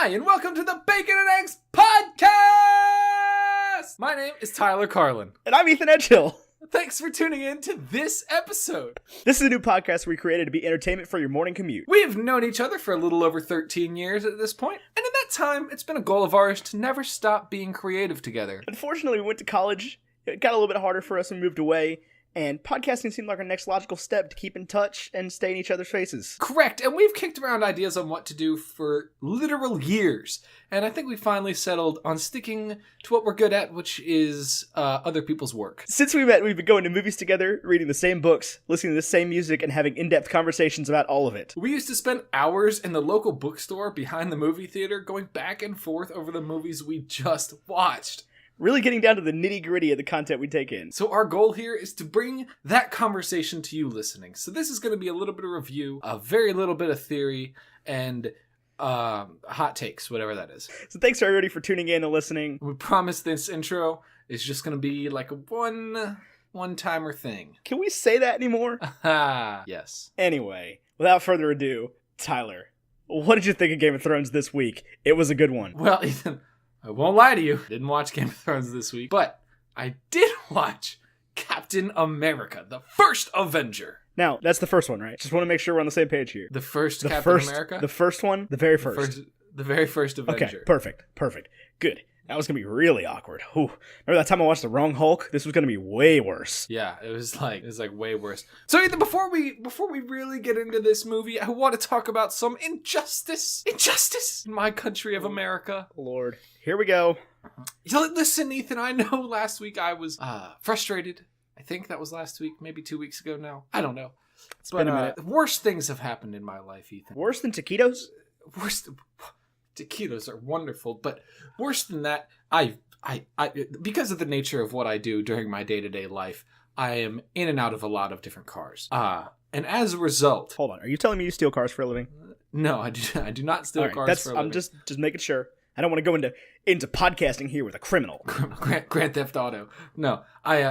Hi, and welcome to the Bacon and Eggs Podcast! My name is Tyler Carlin. And I'm Ethan Edgehill. Thanks for tuning in to this episode. This is a new podcast we created to be entertainment for your morning commute. We have known each other for a little over 13 years at this point, and in that time, it's been a goal of ours to never stop being creative together. Unfortunately, we went to college. It got a little bit harder for us and moved away. And podcasting seemed like our next logical step to keep in touch and stay in each other's faces. Correct, and we've kicked around ideas on what to do for literal years. And I think we finally settled on sticking to what we're good at, which is other people's work. Since we met, we've been going to movies together, reading the same books, listening to the same music, and having in-depth conversations about all of it. We used to spend hours in the local bookstore behind the movie theater going back and forth over the movies we just watched. Really getting down to the nitty-gritty of the content we take in. So our goal here is to bring that conversation to you listening. So this is going to be a little bit of review, a very little bit of theory, and hot takes, whatever that is. So thanks to everybody for tuning in and listening. We promise this intro is just going to be like a one-timer thing. Can we say that anymore? Yes. Anyway, without further ado, Tyler, what did you think of Game of Thrones this week? It was a good one. Well, Ethan, I won't lie to you. Didn't watch Game of Thrones this week, but I did watch Captain America, the First Avenger. Now, that's the first one, right? Just want to make sure we're on the same page here. The first Captain America? The first one? The very first. The very first Avenger. Okay, perfect. Good. That was going to be really awkward. Ooh. Remember that time I watched the wrong Hulk? This was going to be way worse. Yeah, it was like way worse. So Ethan, before we really get into this movie, I want to talk about some injustice in my country of America. Lord. Here we go. Listen, Ethan, I know last week I was frustrated. I think that was last week, maybe 2 weeks ago now. I don't know. It's been a minute. Worse things have happened in my life, Ethan. Worse than taquitos? Taquitos are wonderful, but worse than that, I because of the nature of what I do during my day-to-day life, I am in and out of a lot of different cars. And as a result... Hold on, are you telling me you steal cars for a living? No, I do not steal cars for a living. I'm just making sure. I don't want to go into podcasting here with a criminal. Grand Theft Auto. No,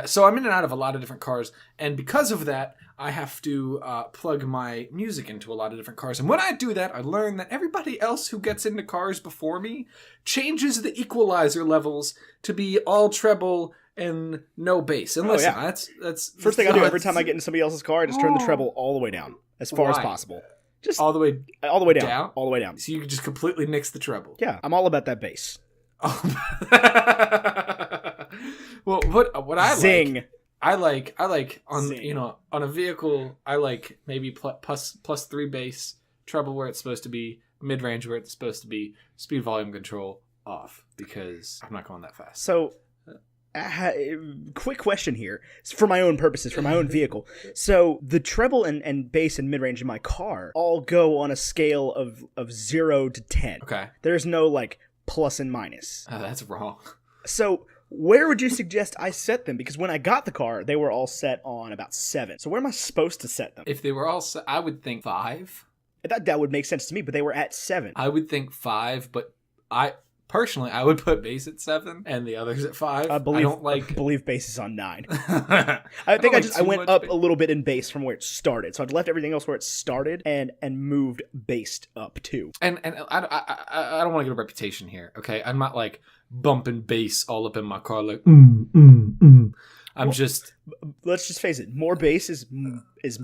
so I'm in and out of a lot of different cars, and because of that, I have to plug my music into a lot of different cars. And when I do that, I learn that everybody else who gets into cars before me changes the equalizer levels to be all treble and no bass. And listen, that's first thing I do every time I get in somebody else's car. I just turn the treble all the way down as far as possible. Just all the way down. All the way down. So you can just completely nix the treble. Yeah, I'm all about that bass. Well, what I Zing. like. I like on Zing. On a vehicle, I like maybe plus 3 bass, treble where it's supposed to be, mid range where it's supposed to be, speed volume control off because I'm not going that fast. So, quick question here for my own purposes, for my own vehicle. So the treble and bass and mid range in my car all go on a scale of 0 to 10. Okay. There's no like plus and minus. Oh, that's wrong. So where would you suggest I set them? Because when I got the car, they were all set on about 7. So where am I supposed to set them? If they were all set, I would think 5. That would make sense to me, but they were at 7. I would think 5, but personally, I would put bass at 7 and the others at 5. I believe bass is on 9. I think I went up a little bit in bass from where it started. So I'd left everything else where it started and moved bass up too. And I don't want to get a reputation here, okay? I'm not like bumping bass all up in my car like Let's just face it. More bass is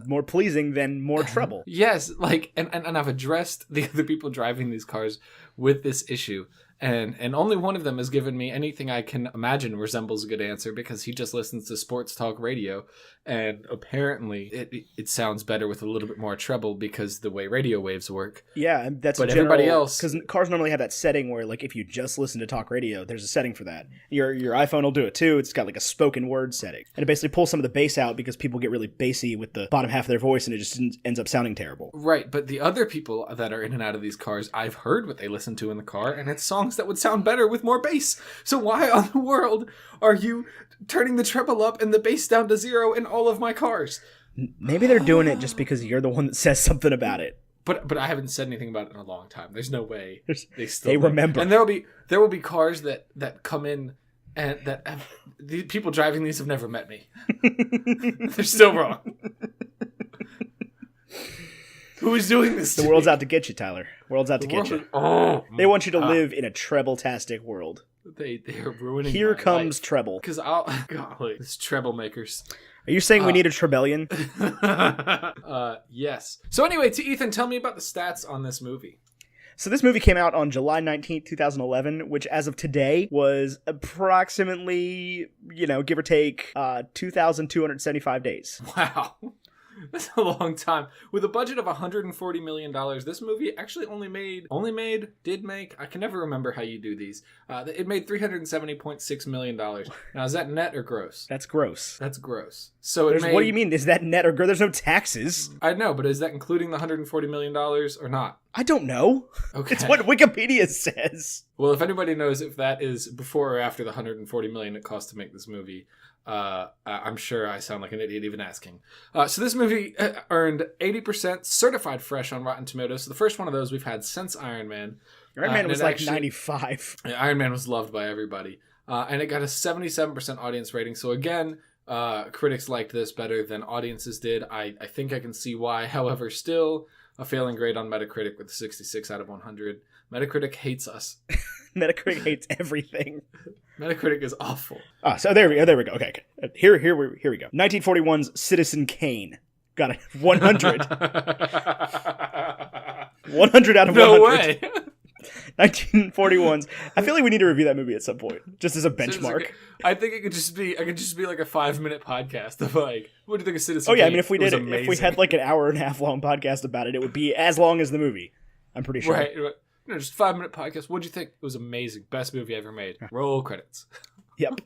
more pleasing than more treble. Yes, like and I've addressed the other people driving these cars with this issue. And only one of them has given me anything I can imagine resembles a good answer because he just listens to sports talk radio. And apparently it sounds better with a little bit more treble because the way radio waves work. Yeah, and that's but everybody else. Because cars normally have that setting where like if you just listen to talk radio, there's a setting for that. Your iPhone will do it too. It's got like a spoken word setting. And it basically pulls some of the bass out because people get really bassy with the bottom half of their voice and it just ends up sounding terrible. Right, but the other people that are in and out of these cars, I've heard what they listen to in the car and it's songs that would sound better with more bass. So why on the world are you turning the treble up and the bass down to 0 in all of my cars? Maybe they're doing it just because you're the one that says something about it. But I haven't said anything about it in a long time. There's no way they remember. And there will be cars that come in and that the people driving these have never met me. They're still wrong. Who is doing this? The world's out to get you, Tyler. World's out to get you. They want you to live in a treble-tastic world. They're ruining. Here comes treble. Because golly, it's treble-makers. Are you saying we need a trebellion? Yes. So anyway, to Ethan, tell me about the stats on this movie. So this movie came out on July 19th, 2011, which as of today was approximately, give or take, 2,275 days. Wow. That's a long time. With a budget of $140 million, this movie actually did make, I can never remember how you do these. It made $370.6 million. Now, is that net or gross? That's gross. That's gross. So what do you mean? Is that net or gross? There's no taxes. I know, but is that including the $140 million or not? I don't know. Okay. It's what Wikipedia says. Well, if anybody knows if that is before or after the $140 million it cost to make this movie, I'm sure I sound like an idiot even asking. So this movie earned 80% certified fresh on Rotten Tomatoes. So the first one of those we've had since Iron Man. Iron Man was like 95. Iron Man was loved by everybody. And it got a 77% audience rating. So again, critics liked this better than audiences did. I think I can see why. However, still a failing grade on Metacritic with a 66 out of 100. Metacritic hates us. Metacritic hates everything. Metacritic is awful. So there we go. Okay. Here we go. 1941's Citizen Kane got a 100. 100 out of 100. No way. 1941's. I feel like we need to review that movie at some point, just as a benchmark. I think it could just be like a 5-minute podcast of like, what do you think of Citizen Kane? Oh yeah, Kane? I mean if we had like an hour and a half long podcast about it, it would be as long as the movie. I'm pretty sure. Right. Just 5-minute podcast. What'd you think? It was amazing. Best movie ever made. Roll credits. Yep.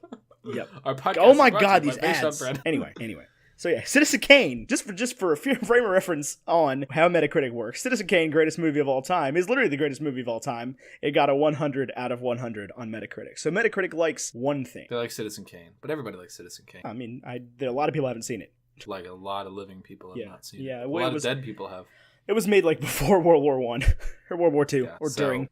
Our podcast. Oh my god, these ads. Anyway. So yeah, Citizen Kane, just for a frame of reference on how Metacritic works, Citizen Kane, greatest movie of all time, is literally the greatest movie of all time. It got a 100 out of 100 on Metacritic. So Metacritic likes one thing. They like Citizen Kane, but everybody likes Citizen Kane. I mean, there are a lot of people haven't seen it. Like a lot of living people have not seen it. Yeah, a lot of dead people have. It was made like before World War I or World War II or during.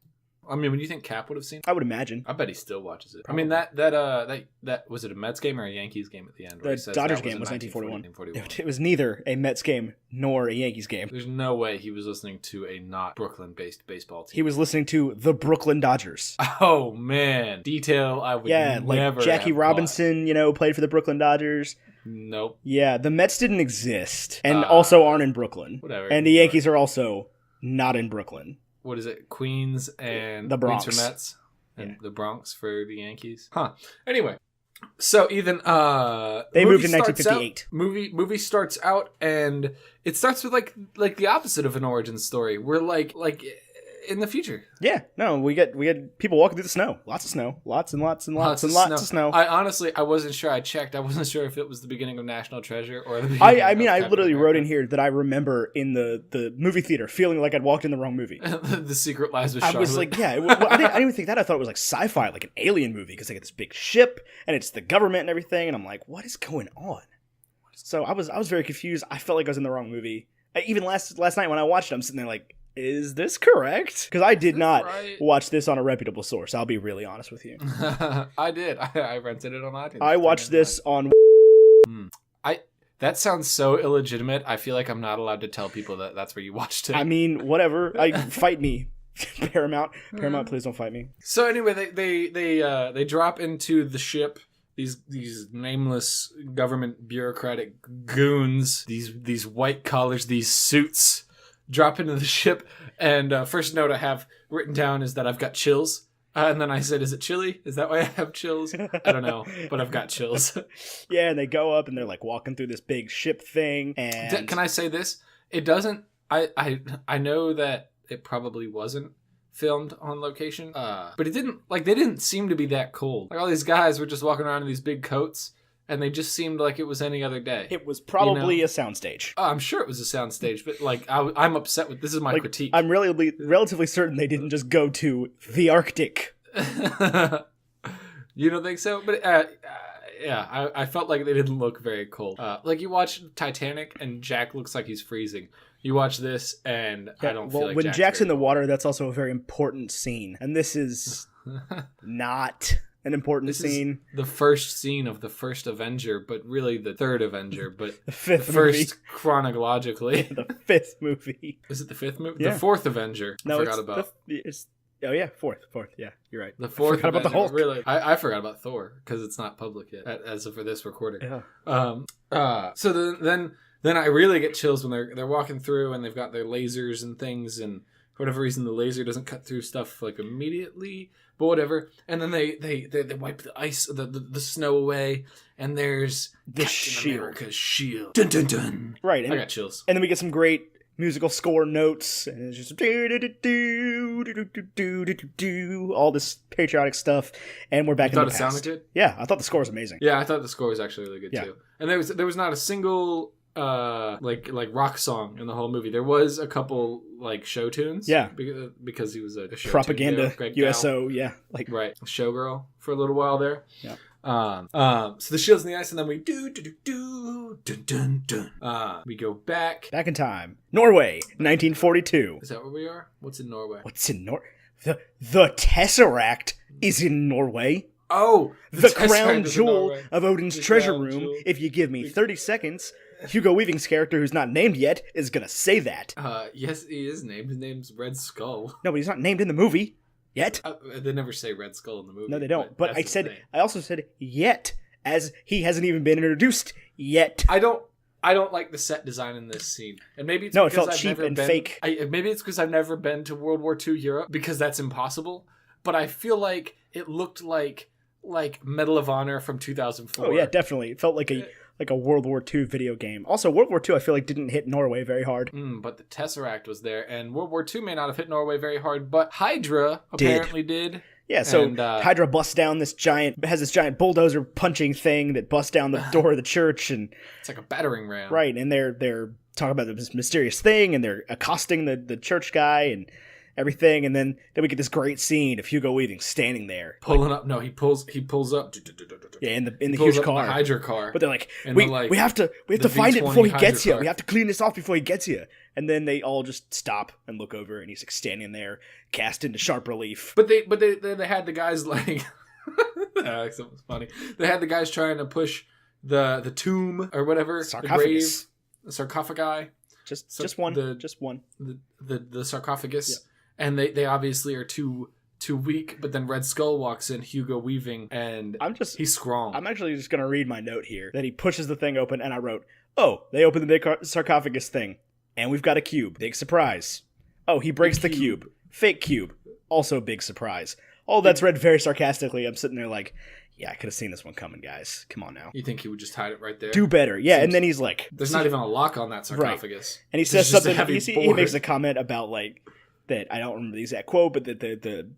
I mean, when you think Cap would have seen it? I would imagine. I bet he still watches it. Probably. I mean, that was it a Mets game or a Yankees game at the end? The Dodgers game was 1941. It was neither a Mets game nor a Yankees game. There's no way he was listening to a not Brooklyn-based baseball team. He was listening to the Brooklyn Dodgers. Oh, man. Detail I would never like Jackie have Robinson, played for the Brooklyn Dodgers. Nope. Yeah, the Mets didn't exist and also aren't in Brooklyn. Whatever. And the Yankees are also not in Brooklyn. What is it? Queens and the Bronx for Mets and the Bronx for the Yankees. Huh. Anyway, so Ethan, they moved in 1958. Movie starts out and it starts with like the opposite of an origin story. We're like in the future. Yeah, no, we get people walking through the snow. Lots of snow. Lots and lots of snow. I wasn't sure. I checked. I wasn't sure if it was the beginning of National Treasure or the beginning I mean, I literally wrote in here that I remember in the movie theater feeling like I'd walked in the wrong movie. The Secret Lies of Charlotte. I was like, I didn't even think that. I thought it was like sci-fi, like an alien movie, because they get this big ship and it's the government and everything, and I'm like, what is going on? So I was very confused. I felt like I was in the wrong movie. Even last night when I watched it, I'm sitting there like, is this correct? Because I did not watch this on a reputable source. I'll be really honest with you. I did. I rented it on iTunes. I watched this on. That sounds so illegitimate. I feel like I'm not allowed to tell people that that's where you watched it. I mean, whatever. Fight me, Paramount. Paramount, please don't fight me. So anyway, they drop into the ship. These nameless government bureaucratic goons. These white collars. These suits. Drop into the ship, and first note I have written down is that I've got chills. And then I said, is it chilly? Is that why I have chills? I don't know, but I've got chills. Yeah, and they go up, and they're like walking through this big ship thing. And can I say this? It doesn't. I know that it probably wasn't filmed on location, but it didn't. Like they didn't seem to be that cold. Like all these guys were just walking around in these big coats. And they just seemed like it was any other day. It was probably a soundstage. I'm sure it was a soundstage, but like I'm upset with this is my critique. I'm relatively certain they didn't just go to the Arctic. You don't think so? But yeah, I felt like they didn't look very cold. Like you watch Titanic and Jack looks like he's freezing. You watch this and I don't feel like when Jack's in the water, that's also a very important scene, and this is not. an important scene. Is the first scene of the First Avenger, but really the third Avenger, but The fifth first movie. chronologically. The fifth movie. Is it the fifth movie? Yeah. The fourth Avenger. No, I forgot it's about. oh yeah, fourth. Yeah, you're right. The fourth. I forgot about the Avenger, Hulk. Really, I forgot about Thor because it's not public yet, as of for this recording. Yeah. So then I really get chills when they're walking through and they've got their lasers and things, and for whatever reason the laser doesn't cut through stuff like immediately, but whatever. And then they wipe the ice, the snow away, and there's The Captain shield. America's shield. Dun dun dun. Right. I got chills. And then we get some great musical score notes, and it's just all this patriotic stuff, and we're back in the Thought it past. sounded good. Yeah, I thought the score was amazing. Yeah, I thought the score was actually really good too. And there was not a single like rock song in the whole movie. There was a couple like show tunes. Yeah. because he was a show Propaganda, tune, great USO, yeah, like gal. Right, showgirl for a little while there. Yeah. So the shield's in the ice, and then we dun dun dun. We go back in time, Norway, 1942. Is that where we are? What's in Norway? What's in the Tesseract is in Norway. Oh, The Tesseract crown is in jewel Norway. of Odin's The treasure crown room. jewel. If you give me 30 seconds, Hugo Weaving's character, who's not named yet, is gonna say that. Yes, he is named. His name's Red Skull. No, but he's not named in the movie yet. They never say Red Skull in the movie. No, they don't. But that's the thing. I also said yet, as he hasn't even been introduced yet. I don't like the set design in this scene, and maybe it's No, it because felt I've cheap never and been, fake. Maybe it's because I've never been to World War II Europe, because that's impossible. But I feel like it looked like Medal of Honor from 2004. Oh yeah, definitely. It felt like a World War II video game. Also, World War II I feel like didn't hit Norway very hard. But the Tesseract was there, and World War II may not have hit Norway very hard, but Hydra apparently did. Yeah, so And, Hydra busts down this giant bulldozer punching thing that busts down the door of the church, and It's like a battering ram. right, and they're talking about this mysterious thing, and they're accosting the church guy and everything, and then we get this great scene of Hugo Weaving standing there, Pulling up. No, he pulls up. yeah, in the He pulls huge up car. the Hydra car. But they're like, And we they're like, have to the find it V20 before he Hydra gets here. car. We have to clean this off before he gets here. And then they all just stop and look over, and he's like standing there, cast into sharp relief. But they had the guys like that was funny. They had the guys trying to push the tomb or whatever, Sarcophagus. the sarcophagi, Just one. the sarcophagus, and they obviously are too weak. But then Red Skull walks in, Hugo Weaving, and he's strong. I'm actually just gonna read my note here that he pushes the thing open, and I wrote, "Oh, they opened the big sarcophagus thing, and we've got a cube. Big surprise. Oh, he breaks the cube. Fake cube. Also big surprise." All that's read very sarcastically. I'm sitting there like, yeah, I could have seen this one coming, guys. Come on now. You think he would just hide it right there? Do better. Yeah, and then he's like... There's not even a lock on that sarcophagus. Right. And he says something... He makes a comment about, like, that I don't remember the exact quote, but that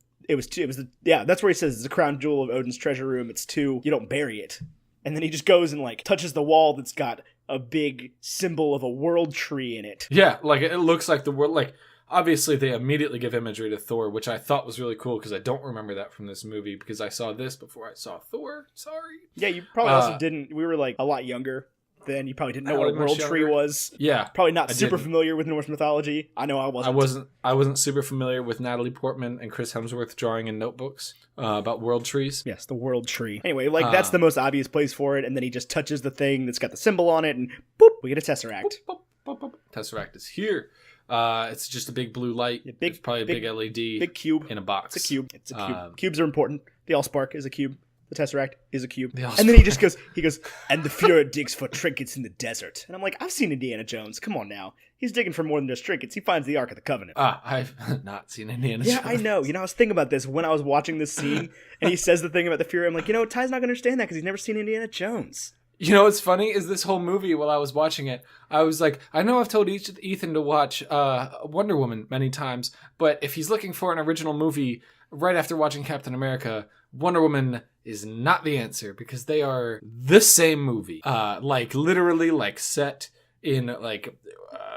that's where he says, it's the crown jewel of Odin's treasure room. It's you don't bury it. And then he just goes and, like, touches the wall that's got a big symbol of a world tree in it. Yeah, like, it looks like the world... Like, obviously, they immediately give imagery to Thor, which I thought was really cool, because I don't remember that from this movie, because I saw this before I saw Thor. Sorry. Yeah, you probably also didn't... We were, like, a lot younger then. You probably didn't know what a world tree was. Yeah. Probably not super familiar with Norse mythology. I know I wasn't. I wasn't super familiar with Natalie Portman and Chris Hemsworth drawing in notebooks about world trees. Yes, the world tree. Anyway, like, that's the most obvious place for it, and then he just touches the thing that's got the symbol on it, and boop, we get a Tesseract. Boop, boop, boop, boop. Tesseract is here. It's just a big blue light. It's probably a big LED. Big cube. In a box. It's a cube. Cubes are important. The Allspark is a cube. The Tesseract is a cube. The And then he goes, and the Fuhrer digs for trinkets in the desert. And I'm like, I've seen Indiana Jones. Come on now. He's digging for more than just trinkets. He finds the Ark of the Covenant. I've not seen Indiana Jones. Yeah, I know. I was thinking about this when I was watching this scene, and he says the thing about the Fuhrer. I'm like, Ty's not going to understand that because he's never seen Indiana Jones. You know what's funny is this whole movie, while I was watching it, I was like, I know I've told Ethan to watch Wonder Woman many times, but if he's looking for an original movie right after watching Captain America, Wonder Woman is not the answer, because they are the same movie. Like, literally, like, set in, like,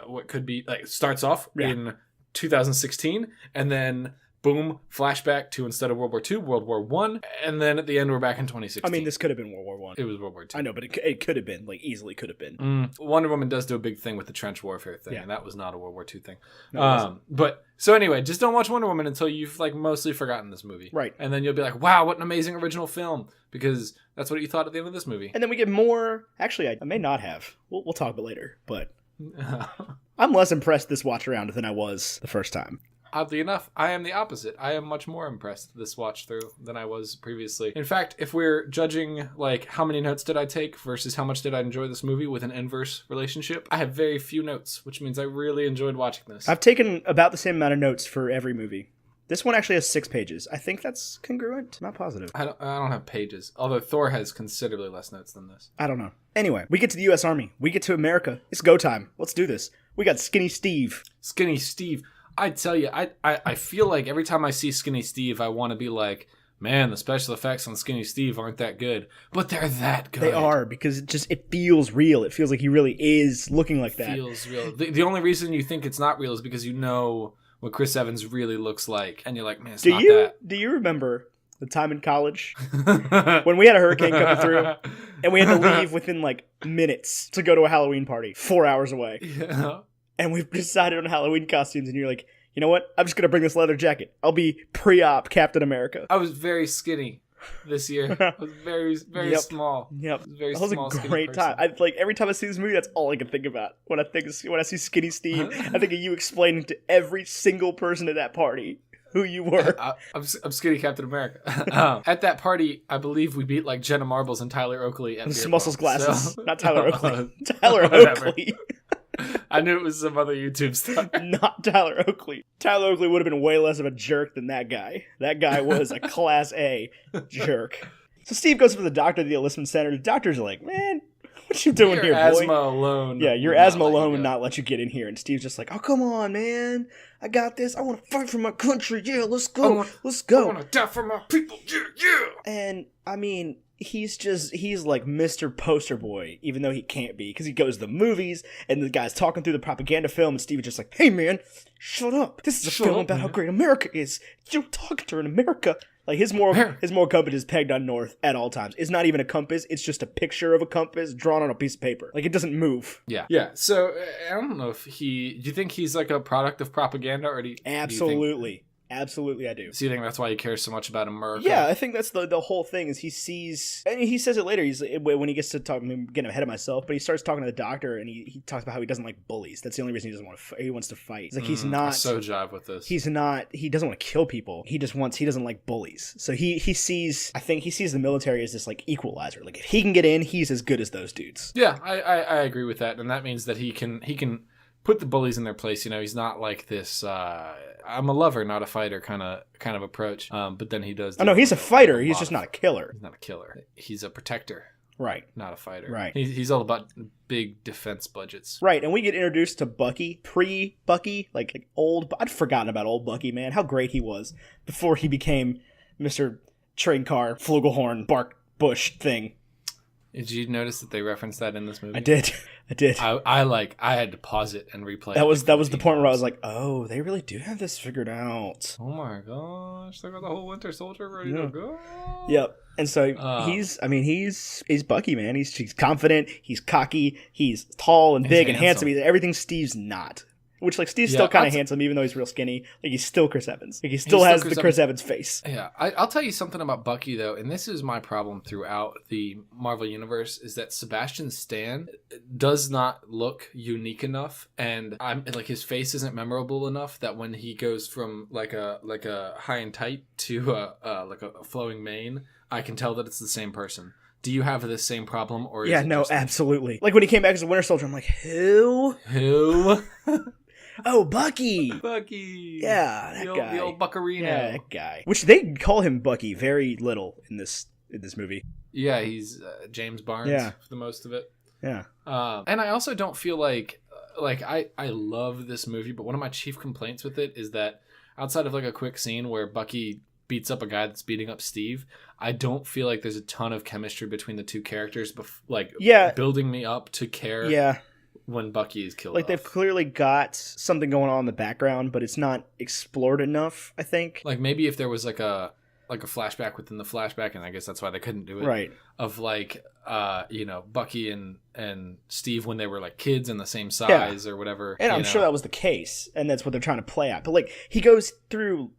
what could be, like, starts off in 2016, and then boom, flashback to, instead of World War II, World War One, and then at the end we're back in 2016. I mean, this could have been World War One. It was World War II. I know, but it could have been, like, easily could have been. Wonder Woman does do a big thing with the trench warfare thing, Yeah. and that was not a World War II thing. No, But so anyway, just don't watch Wonder Woman until you've like mostly forgotten this movie, Right. And then you'll be like, "Wow, what an amazing original film!" Because that's what you thought at the end of this movie. And then we get more. Actually, I may not have. We'll talk about it later, but I'm less impressed this watch around than I was the first time. Oddly enough, I am the opposite. I am much more impressed this watch through than I was previously. In fact, if we're judging like how many notes did I take versus how much did I enjoy this movie with an inverse relationship, I have very few notes, which means I really enjoyed watching this. I've taken about the same amount of notes for every movie. This one actually has 6 pages. I think that's congruent. I'm not positive. I don't have pages, although Thor has considerably less notes than this. I don't know. Anyway, we get to the U.S. Army. We get to America. It's go time. Let's do this. We got Skinny Steve. Skinny Steve. I tell you, I feel like every time I see Skinny Steve, I want to be like, man, the special effects on Skinny Steve aren't that good. But they're that good. They are, because it feels real. It feels like he really is looking like that. Feels real. The only reason you think it's not real is because you know what Chris Evans really looks like. And you're like, man, it's not that. Do you remember the time in college when we had a hurricane coming through and we had to leave within like minutes to go to a Halloween party 4 hours away? Yeah. And we've decided on Halloween costumes, and you're like, you know what? I'm just going to bring this leather jacket. I'll be pre-op Captain America. I was very skinny this year. I was very, very small. Yep. Very That was small, a great time. Like every time I see this movie, that's all I can think about. When I see Skinny Steve, I think of you explaining to every single person at that party who you were. I'm skinny Captain America. At that party, I believe we beat like Jenna Marbles and Tyler Oakley at beer Muscles pong, glasses. so- Not Tyler Oakley. Tyler Whatever. Oakley. I knew it was some other YouTube star. Not Tyler Oakley. Tyler Oakley would have been way less of a jerk than that guy. That guy was a class A jerk. So Steve goes to the doctor at the enlistment center. The doctor's like, man, what you doing Your here, asthma boy? alone. Yeah, your will not asthma let you alone go. would not let you get in here. And Steve's just like, oh, come on, man. I got this. I want to fight for my country. Yeah, let's go. Let's I go. want to die for my people. Yeah, yeah. And, I mean, he's like Mr. Poster Boy, even though he can't be, because he goes to the movies, and the guy's talking through the propaganda film, and Steve is just like, hey, man, shut up. This is a film about how great America is. You're talking to her in America. Like, his moral compass is pegged on north at all times. It's not even a compass. It's just a picture of a compass drawn on a piece of paper. Like, it doesn't move. Yeah. Yeah. So, I don't know if do you think he's like a product of propaganda, or do you Absolutely. Absolutely, I do. So you think that's why he cares so much about America? Yeah, I think that's the whole thing. Is he sees, and he says it later. He's when he gets to talk. I'm getting ahead of myself, but he starts talking to the doctor, and he talks about how he doesn't like bullies. That's the only reason he doesn't want to. He wants to fight. He's like he's not. I so jive with this. He's not. He doesn't want to kill people. He doesn't like bullies. So he sees. I think he sees the military as this like equalizer. Like if he can get in, he's as good as those dudes. Yeah, I agree with that, and that means that he can put the bullies in their place. You know, he's not like this. I'm a lover, not a fighter kind of approach. But then he does. Oh no, he's a fighter. He's just not a killer. He's not a killer. He's a protector. Right. Not a fighter. Right. He's all about big defense budgets. Right, and we get introduced to Bucky, pre-Bucky, like old. I'd forgotten about old Bucky, man. How great he was before he became Mr. Train Car, Flugelhorn, Bark Bush thing. Did you notice that they referenced that in this movie? I did. I had to pause it and replay. That was the point where I was like, oh, they really do have this figured out. Oh my gosh, they got the whole Winter Soldier ready to go. Yep. And so he's Bucky, man. He's confident, he's cocky, he's tall and big and handsome. Everything Steve's not. Which, like, Steve's still kind of handsome, even though he's real skinny. Like, he's still Chris Evans. Like, he still has the Chris Evans face. Yeah. I'll tell you something about Bucky, though, and this is my problem throughout the Marvel Universe, is that Sebastian Stan does not look unique enough, and his face isn't memorable enough that when he goes from, like a high and tight to a flowing mane, I can tell that it's the same person. Do you have this same problem, or is absolutely. Like, when he came back as a Winter Soldier, I'm like, who? Oh, Bucky! Bucky! Yeah, that guy. The old Buckarino. Yeah, that guy. Which they call him Bucky very little in this movie. Yeah, he's James Barnes for the most of it. Yeah. And I also don't feel like I love this movie, but one of my chief complaints with it is that outside of like a quick scene where Bucky beats up a guy that's beating up Steve, I don't feel like there's a ton of chemistry between the two characters, building me up to care. Yeah. when Bucky is killed Like, off. they've clearly got something going on in the background, but it's not explored enough, I think. Like, maybe if there was like a flashback within the flashback, and I guess that's why they couldn't do it. Right. Of like, Bucky and Steve when they were like kids and the same size or whatever. And I'm sure that was the case, and that's what they're trying to play at. But like, he goes through,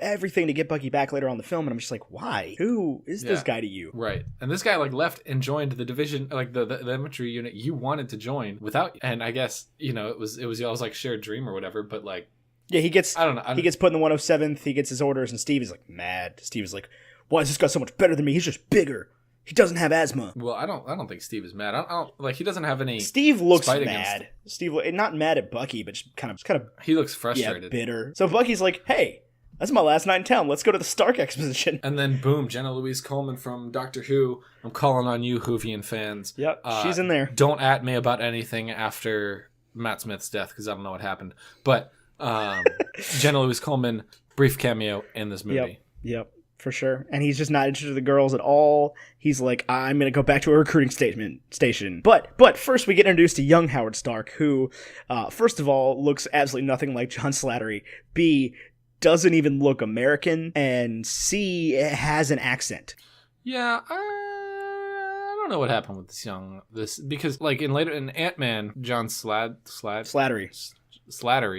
everything to get Bucky back later on in the film, and I'm just like, why? Who is this guy to you? Right. And this guy like left and joined the division, like the infantry unit you wanted to join without, and I guess, it was y'all's like shared dream or whatever, but like, yeah, he gets, I don't know. He gets put in the 107th, he gets his orders, and Steve is like mad. Steve is like, why is this guy so much better than me? He's just bigger. He doesn't have asthma. Well, I don't think Steve is mad. I don't like, he doesn't have any. Steve looks mad. Steve, not mad at Bucky, but just kind of. He looks frustrated. Yeah, bitter. So Bucky's like, hey, that's my last night in town. Let's go to the Stark Exposition. And then boom, Jenna Louise Coleman from Doctor Who. I'm calling on you, Whovian fans. Yep, she's in there. Don't at me about anything after Matt Smith's death because I don't know what happened. But Jenna Louise Coleman, brief cameo in this movie. Yep. For sure. And he's just not interested in the girls at all. He's like, I'm going to go back to a recruiting station. But first we get introduced to young Howard Stark, who, first of all, looks absolutely nothing like John Slattery. B, doesn't even look American. And C, has an accent. Yeah, I don't know what happened with this because like in Ant-Man, John Slattery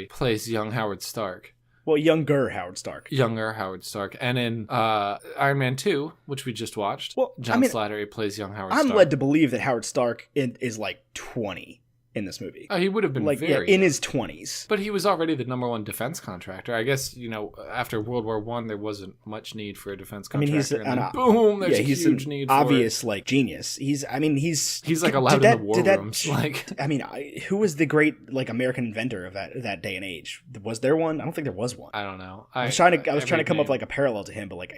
plays young Howard Stark. Well, younger Howard Stark. And in Iron Man 2, which we just watched, John Slattery plays young Howard Stark. I'm led to believe that Howard Stark is like 20 in this movie. Oh, he would have been like very in his 20s. But he was already the #1 defense contractor. I guess, after World War I, there wasn't much need for a defense contractor. Boom, there's a huge need for obvious like genius. He's like allowed in the war rooms. Like, who was the great like American inventor of that day and age? Was there one? I don't think there was one. I don't know. I was trying to come up with like a parallel to him, but like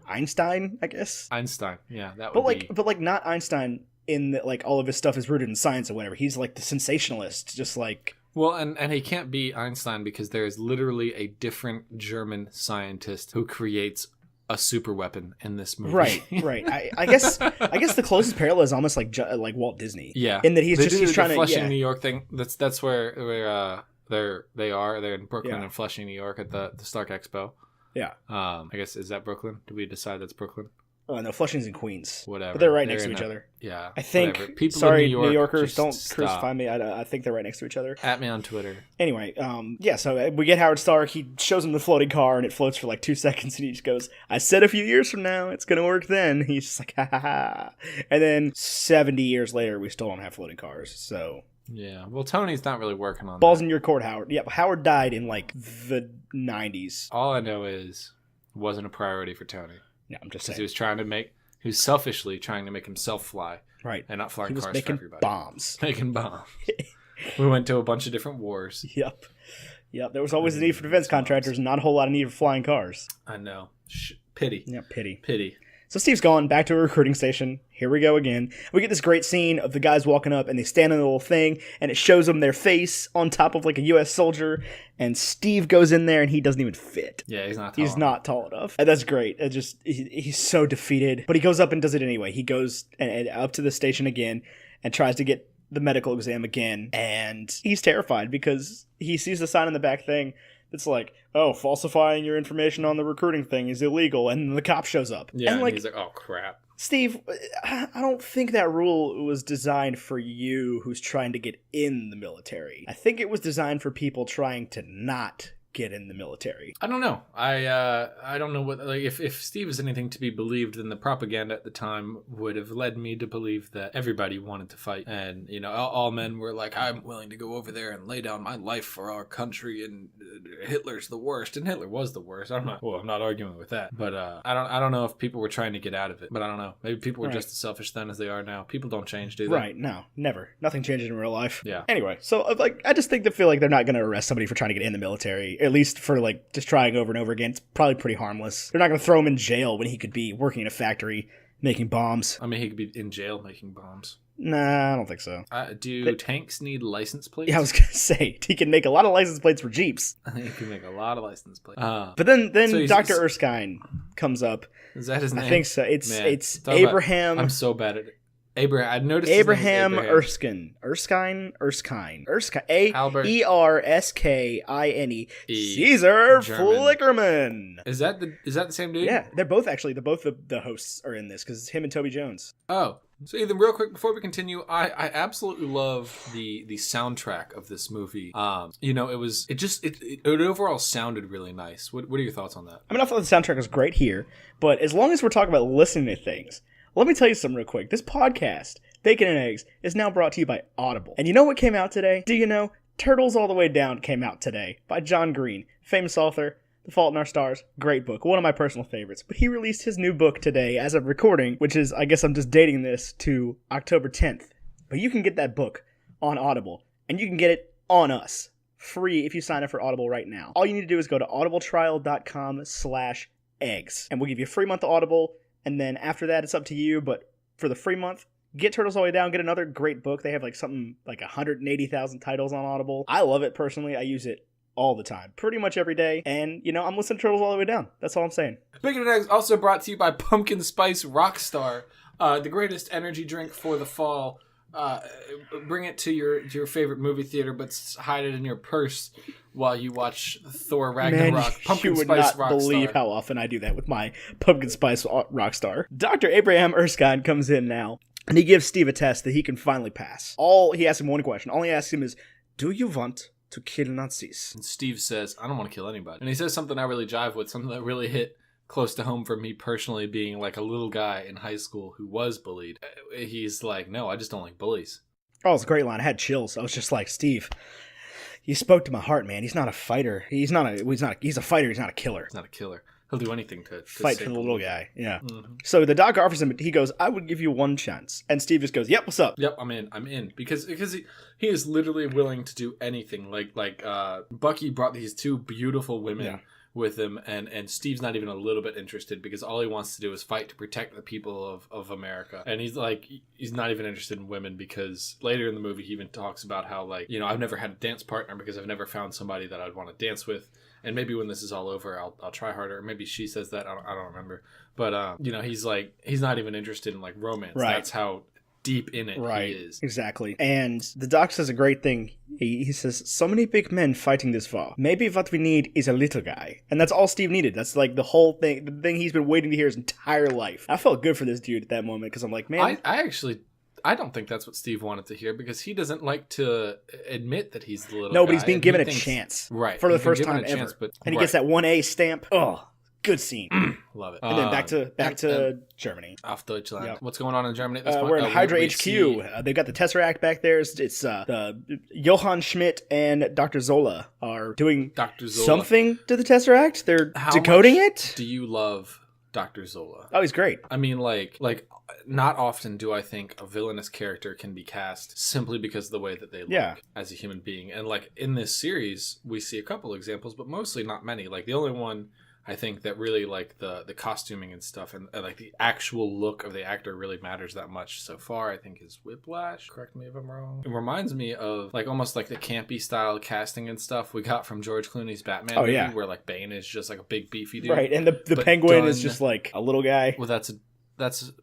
Einstein, I guess. Einstein, yeah, that would be. But like not Einstein. In the, like all of his stuff is rooted in science or whatever. He's like the sensationalist, just like. Well, and he can't be Einstein because there is literally a different German scientist who creates a super weapon in this movie. Right. I guess the closest parallel is almost like Walt Disney. Yeah. In that he's trying to Flushing, New York thing. That's where they're in Brooklyn and Flushing, New York at the Stark Expo. Yeah. I guess, is that Brooklyn? Did we decide that's Brooklyn? Oh, no, Flushing's in Queens. Whatever. But they're right next to each other. Yeah. I think. Whatever. People sorry, in New Yorkers, don't stop. crucify me. I think they're right next to each other. At me on Twitter. Anyway, so we get Howard Stark. He shows him the floating car, and it floats for like 2 seconds, and he just goes, I said a few years from now, it's going to work then. He's just like, ha ha ha. And then 70 years later, we still don't have floating cars, so... Yeah, well, Tony's not really working on Balls that. in your court, Howard. Yeah, Howard died in like the 90s. All I know is it wasn't a priority for Tony. Yeah, I'm just saying. He was selfishly trying to make himself fly. Right. And not flying cars for everybody. Making bombs. We went to a bunch of different wars. Yep. There was always a need for defense contractors and not a whole lot of need for flying cars. I know. Pity. Yeah, pity. So Steve's gone back to a recruiting station. Here we go again. We get this great scene of the guys walking up and they stand in the little thing and it shows them their face on top of like a U.S. soldier. And Steve goes in there and he doesn't even fit. Yeah, he's not tall enough. And that's great. He's so defeated. But he goes up and does it anyway. He goes and up to the station again and tries to get the medical exam again. And he's terrified because he sees the sign in the back thing. It's like, oh, falsifying your information on the recruiting thing is illegal, and the cop shows up. Yeah, and he's like, oh, crap. Steve, I don't think that rule was designed for you who's trying to get in the military. I think it was designed for people trying to not get in the military. I don't know. I don't know what, like, if Steve is anything to be believed, then the propaganda at the time would have led me to believe that everybody wanted to fight, and all men were like, I'm willing to go over there and lay down my life for our country, and Hitler's the worst, and Hitler was the worst. I'm not arguing with that, but I don't know if people were trying to get out of it, but I don't know. Maybe people were just as selfish then as they are now. People don't change, do they? Right? No, never. Nothing changes in real life. Yeah. Anyway, so I just feel like they're not going to arrest somebody for trying to get in the military. At least for like just trying over and over again. It's probably pretty harmless. They're not going to throw him in jail when he could be working in a factory making bombs. I mean, he could be in jail making bombs. Nah, I don't think so. Do tanks need license plates? Yeah, I was going to say, he can make a lot of license plates for Jeeps. He can make a lot of license plates. But then so Dr. Erskine comes up. Is that his name? I think so. It's Abraham. I'm so bad at it. Abraham. I noticed his name was Abraham Abraham. Erskine. Albert Erskine. Caesar German. Flickerman. Is that the same dude? Yeah, they're both the hosts are in this because it's him and Toby Jones. Oh, so Ethan, real quick before we continue, I absolutely love the soundtrack of this movie. It overall sounded really nice. What are your thoughts on that? I mean, I thought the soundtrack was great here, but as long as we're talking about listening to things, let me tell you something real quick. This podcast, Bacon and Eggs, is now brought to you by Audible. And you know what came out today? Do you know? Turtles All the Way Down came out today by John Green, famous author. The Fault in Our Stars, great book, one of my personal favorites. But he released his new book today as of recording, which is, I guess I'm just dating this to October 10th. But you can get that book on Audible, and you can get it on us, free if you sign up for Audible right now. All you need to do is go to audibletrial.com/eggs, and we'll give you a free month of Audible, and then after that, it's up to you, but for the free month, get Turtles All the Way Down, get another great book. They have something like 180,000 titles on Audible. I love it personally. I use it all the time, pretty much every day, and I'm listening to Turtles All the Way Down. That's all I'm saying. Bacon and Eggs also brought to you by Pumpkin Spice Rockstar, the greatest energy drink for the fall. Bring it to your favorite movie theater, but hide it in your purse while you watch Thor Ragnarok. Man, Pumpkin you would Spice not Rockstar. believe how often I do that with my Pumpkin Spice Rockstar. Dr. Abraham Erskine comes in now, and he gives Steve a test that he can finally pass. He asks him one question. All he asks him is, do you want to kill Nazis? And Steve says, I don't want to kill anybody. And he says something I really jive with, something that really hit close to home for me personally, being like a little guy in high school who was bullied. He's like, no, I just don't like bullies. Oh, it's a great line. I had chills. I was just like, Steve, you spoke to my heart, man. He's not a fighter. He's a fighter. He's not a killer. He's not a killer. He'll do anything to fight for the little guy. Yeah. Mm-hmm. So the doc offers him, he goes, I would give you one chance. And Steve just goes, yep, what's up? Yep, I'm in. Because he is literally willing to do anything. Like Bucky brought these two beautiful women with him, and Steve's not even a little bit interested because all he wants to do is fight to protect the people of America. And he's not even interested in women because later in the movie he even talks about how I've never had a dance partner because I've never found somebody that I'd want to dance with. And maybe when this is all over, I'll try harder. Or maybe she says that. I don't remember. But he's not even interested in romance. Right. That's how deep in it he is. Exactly. And the doc says a great thing. He says, so many big men fighting this war. Maybe what we need is a little guy. And that's all Steve needed. That's the whole thing, the thing he's been waiting to hear his entire life. I felt good for this dude at that moment because I'm like, man. I don't think that's what Steve wanted to hear because he doesn't like to admit that he's the little guy. No, but he's being given a chance. Right. For the first time ever. And he gets that 1A stamp. Oh, good scene. Love it. And then back to Germany. Auf Deutschland. Yep. What's going on in Germany at this point? We're in Hydra HQ. They've got the Tesseract back there. It's the Johann Schmidt and Dr. Zola are doing something to the Tesseract. They're decoding it. Do you love Dr. Zola? Oh, he's great. I mean, not often do I think a villainous character can be cast simply because of the way that they look as a human being. And in this series, we see a couple examples, but mostly not many. The only one I think that really the costuming and stuff and the actual look of the actor really matters that much so far, I think, is Whiplash. Correct me if I'm wrong. It reminds me of almost the campy style casting and stuff we got from George Clooney's Batman movie, where Bane is just a big beefy dude. Right, and the Penguin is just a little guy. Well, that's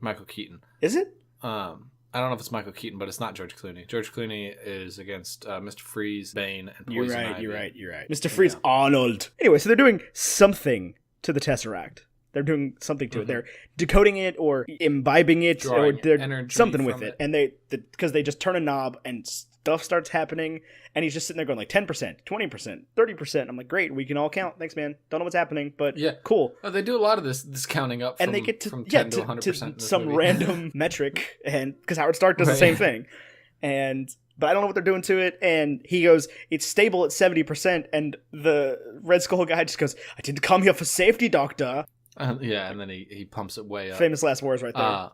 Michael Keaton. Is it? I don't know if it's Michael Keaton, but it's not George Clooney. George Clooney is against Mr. Freeze, Bane, and Poison Ivy. You're right. Mr. Freeze, Arnold. Anyway, so they're doing something to the Tesseract. They're doing something to it. They're decoding it or imbibing it or they're something with it. And because they just turn a knob and stuff starts happening and he's just sitting there going 10%, 20%, 30%. I'm like, great, we can all count. Thanks, man. Don't know what's happening, but cool. They do a lot of this counting up from, and they get to, from 10 to 100% to some random metric, and because Howard Stark does the same thing. But I don't know what they're doing to it, and he goes, it's stable at 70%, and the Red Skull guy just goes, I didn't come here for safety, doctor. And then he pumps it way up. Famous last words right there.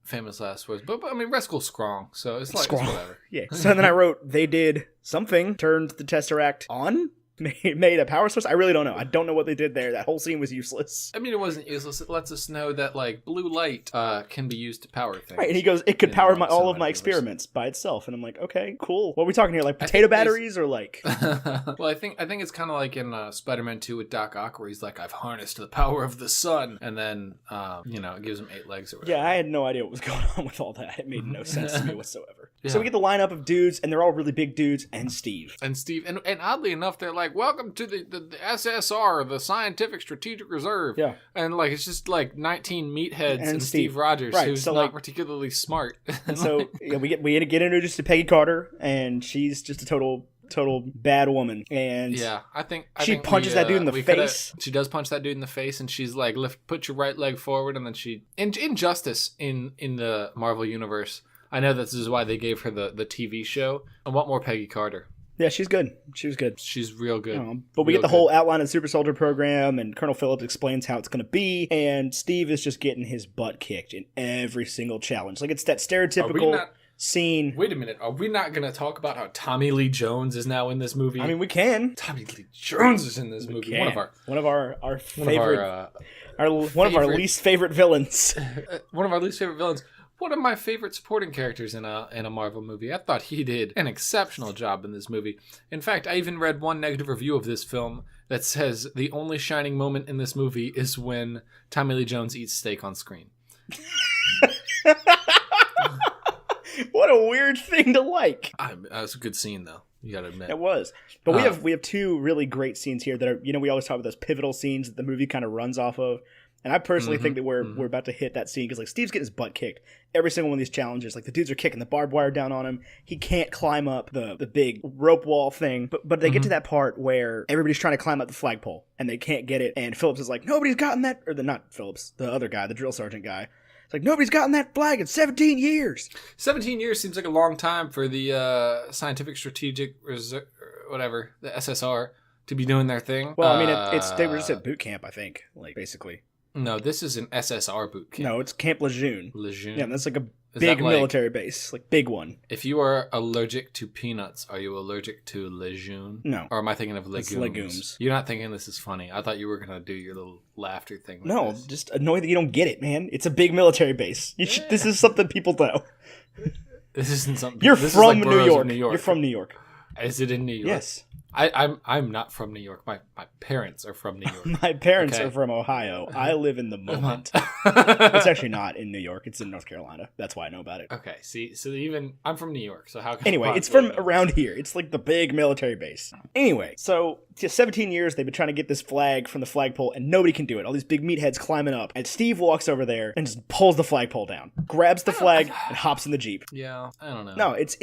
Famous last words. But I mean, Red Skull's strong, so it's whatever. Yeah. So then I wrote, they did something, turned the Tesseract on, made a power source. I really don't know. I don't know what they did there. That whole scene was useless. I mean, it wasn't useless. It lets us know that like blue light can be used to power things. Right, and he goes, it could power all of my experiments by itself. And I'm like, okay, cool. What are we talking here? Like potato batteries or like? Well, I think it's kind of like in Spider-Man 2 with Doc Ock, where he's like, I've harnessed the power of the sun, and then it gives him 8 legs or whatever. Yeah, I had no idea what was going on with all that. It made no sense to me whatsoever. Yeah. So we get the lineup of dudes, and they're all really big dudes, and Steve. And oddly enough, they're like, welcome to the SSR, the Scientific Strategic Reserve. Yeah. And like it's just like 19 meatheads and Steve Rogers, right, who's so, not like, particularly smart. And so we get introduced to Peggy Carter, and she's just a total bad woman. And yeah, I think she punches that dude in the face. She does punch that dude in the face, and she's like, put your right leg forward, and then she injustice in the Marvel universe. I know this is why they gave her the TV show. I want more Peggy Carter. Yeah, she's good. She was good. She's real good. But we get the whole outline of the Super Soldier program, and Colonel Phillips explains how it's going to be, and Steve is just getting his butt kicked in every single challenge. Like, it's that stereotypical scene. Wait a minute. Are we not going to talk about how Tommy Lee Jones is now in this movie? I mean, we can. Tommy Lee Jones is in this movie. One of our least favorite villains. One of our least favorite villains. One of my favorite supporting characters in a Marvel movie. I thought he did an exceptional job in this movie. In fact, I even read one negative review of this film that says the only shining moment in this movie is when Tommy Lee Jones eats steak on screen. What a weird thing to like. That was a good scene, though. You gotta admit. It was. But we have two really great scenes here that are, we always talk about those pivotal scenes that the movie kind of runs off of. And I personally think that we're about to hit that scene because, like, Steve's getting his butt kicked every single one of these challenges. Like, the dudes are kicking the barbed wire down on him. He can't climb up the big rope wall thing. But they get to that part where everybody's trying to climb up the flagpole and they can't get it. And Phillips is like, nobody's gotten that. Or not Phillips, the other guy, the drill sergeant guy. It's like, nobody's gotten that flag in 17 years. 17 years seems like a long time for the Scientific Strategic Reserve, whatever, the SSR, to be doing their thing. Well, I mean, they were just at boot camp, I think, like, basically. No, this is an SSR boot camp. No, it's Camp Lejeune. Lejeune? Yeah, that's like a big military base. Like, big one. If you are allergic to peanuts, are you allergic to Lejeune? No. Or am I thinking of legumes? It's legumes. You're not thinking this is funny. I thought you were going to do your little laughter thing. No, just annoyed that you don't get it, man. It's a big military base. This is something people know. This isn't something... You're from New York. You're from New York. Is it in New York? Yes. I'm not from New York. My parents are from New York. My parents are from Ohio. I live in the moment. It's actually not in New York. It's in North Carolina. That's why I know about it. Okay, see, so even I'm from New York. So how? Can anyway, it's from around here. It's like the big military base. Anyway, so 17 years they've been trying to get this flag from the flagpole, and nobody can do it. All these big meatheads climbing up, and Steve walks over there and just pulls the flagpole down, grabs the flag, and hops in the Jeep. Yeah, I don't know. No, it's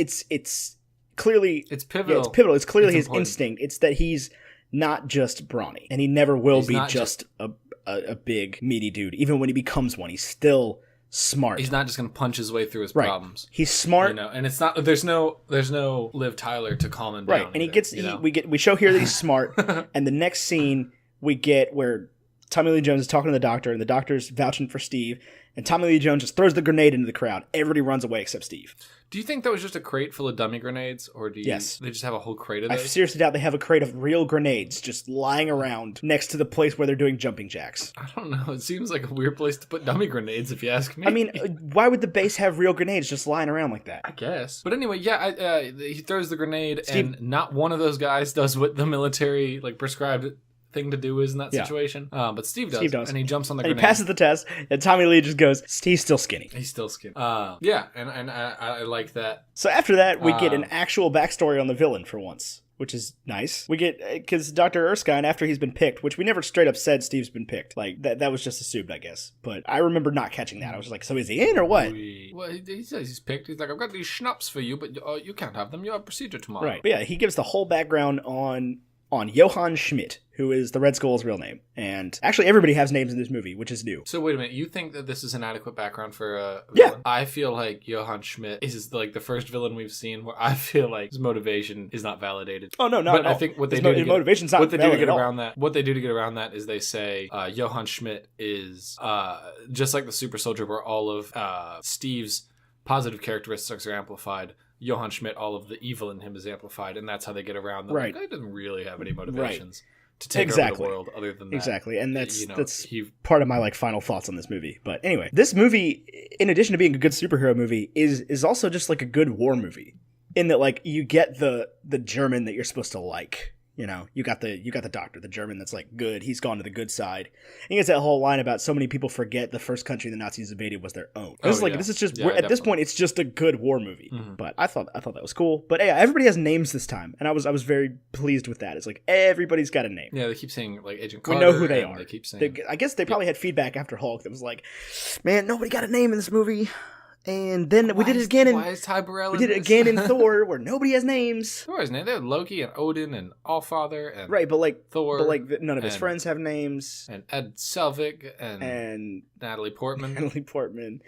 clearly, it's pivotal. Yeah, it's pivotal. It's clearly his instinct. It's that he's not just brawny, and he never will be just a big meaty dude. Even when he becomes one, he's still smart. He's not just going to punch his way through his problems. He's smart, and it's not. There's no Liv Tyler to calm him down. Right, and either, we show here that he's smart, and the next scene we get where Tommy Lee Jones is talking to the doctor, and the doctor's vouching for Steve, and Tommy Lee Jones just throws the grenade into the crowd. Everybody runs away except Steve. Do you think that was just a crate full of dummy grenades, or Yes. They just have a whole crate of those? I seriously doubt they have a crate of real grenades just lying around next to the place where they're doing jumping jacks. I don't know. It seems like a weird place to put dummy grenades, if you ask me. I mean, why would the base have real grenades just lying around like that? I guess. But anyway, yeah, he throws the grenade, and not one of those guys does what the military prescribed thing to do is in that situation. But Steve does. And he jumps on the grenade. He passes the test, and Tommy Lee just goes, he's still skinny. He's still skinny. Yeah, and I like that. So after that, we get an actual backstory on the villain for once, which is nice. We get, because Dr. Erskine, after he's been picked, which we never straight up said Steve's been picked. Like, that was just assumed, I guess. But I remember not catching that. I was just like, so is he in or what? Well, he says he's picked. He's like, I've got these schnapps for you, but you can't have them. You have procedure tomorrow. Right. But yeah, he gives the whole background on Johann Schmidt, who is the Red Skull's real name. And actually everybody has names in this movie, which is new. So wait a minute, you think that this is an adequate background for a villain? Yeah. I feel like Johann Schmidt is like the first villain we've seen where I feel like his motivation is not validated. Oh no, not but at all. I think what they his do to motivation's not what they do to get all. around that, what they do to get around that is they say Johann Schmidt is just like the super soldier where all of Steve's positive characteristics are amplified. Johann Schmidt, all of the evil in him is amplified, and that's how they get around. Right. Like, he doesn't really have any motivations to take over the world other than that. Exactly, and that's part of my like final thoughts on this movie. But anyway, this movie, in addition to being a good superhero movie, is also just like a good war movie. In that, like, you get the German that you're supposed to like. You know, you got the doctor, the German that's like good. He's gone to the good side. And he gets that whole line about so many people forget the first country the Nazis invaded was their own. This is just at this point, it's just a good war movie. Mm-hmm. But I thought that was cool. But yeah, everybody has names this time, and I was very pleased with that. It's like everybody's got a name. Yeah, they keep saying like Agent Carter. We know who they are. They keep saying. I guess they probably had feedback after Hulk that was like, man, nobody got a name in this movie. And then we did it again in Thor, where nobody has names. Thor has names. They have Loki and Odin and Allfather and right, but like Thor, but like none of his friends have names. And Ed Selvig and Natalie Portman,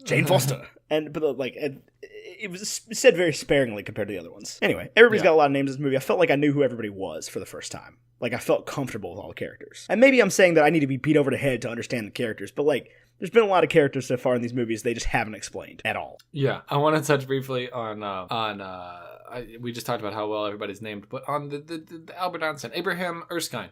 Jane Foster, but like it was said very sparingly compared to the other ones. Anyway, everybody's got a lot of names in this movie. I felt like I knew who everybody was for the first time. Like I felt comfortable with all the characters. And maybe I'm saying that I need to be beat over the head to understand the characters, but like. There's been a lot of characters so far in these movies they just haven't explained at all. Yeah, I want to touch briefly on we just talked about how well everybody's named, but on the Albert Einstein, Abraham Erskine.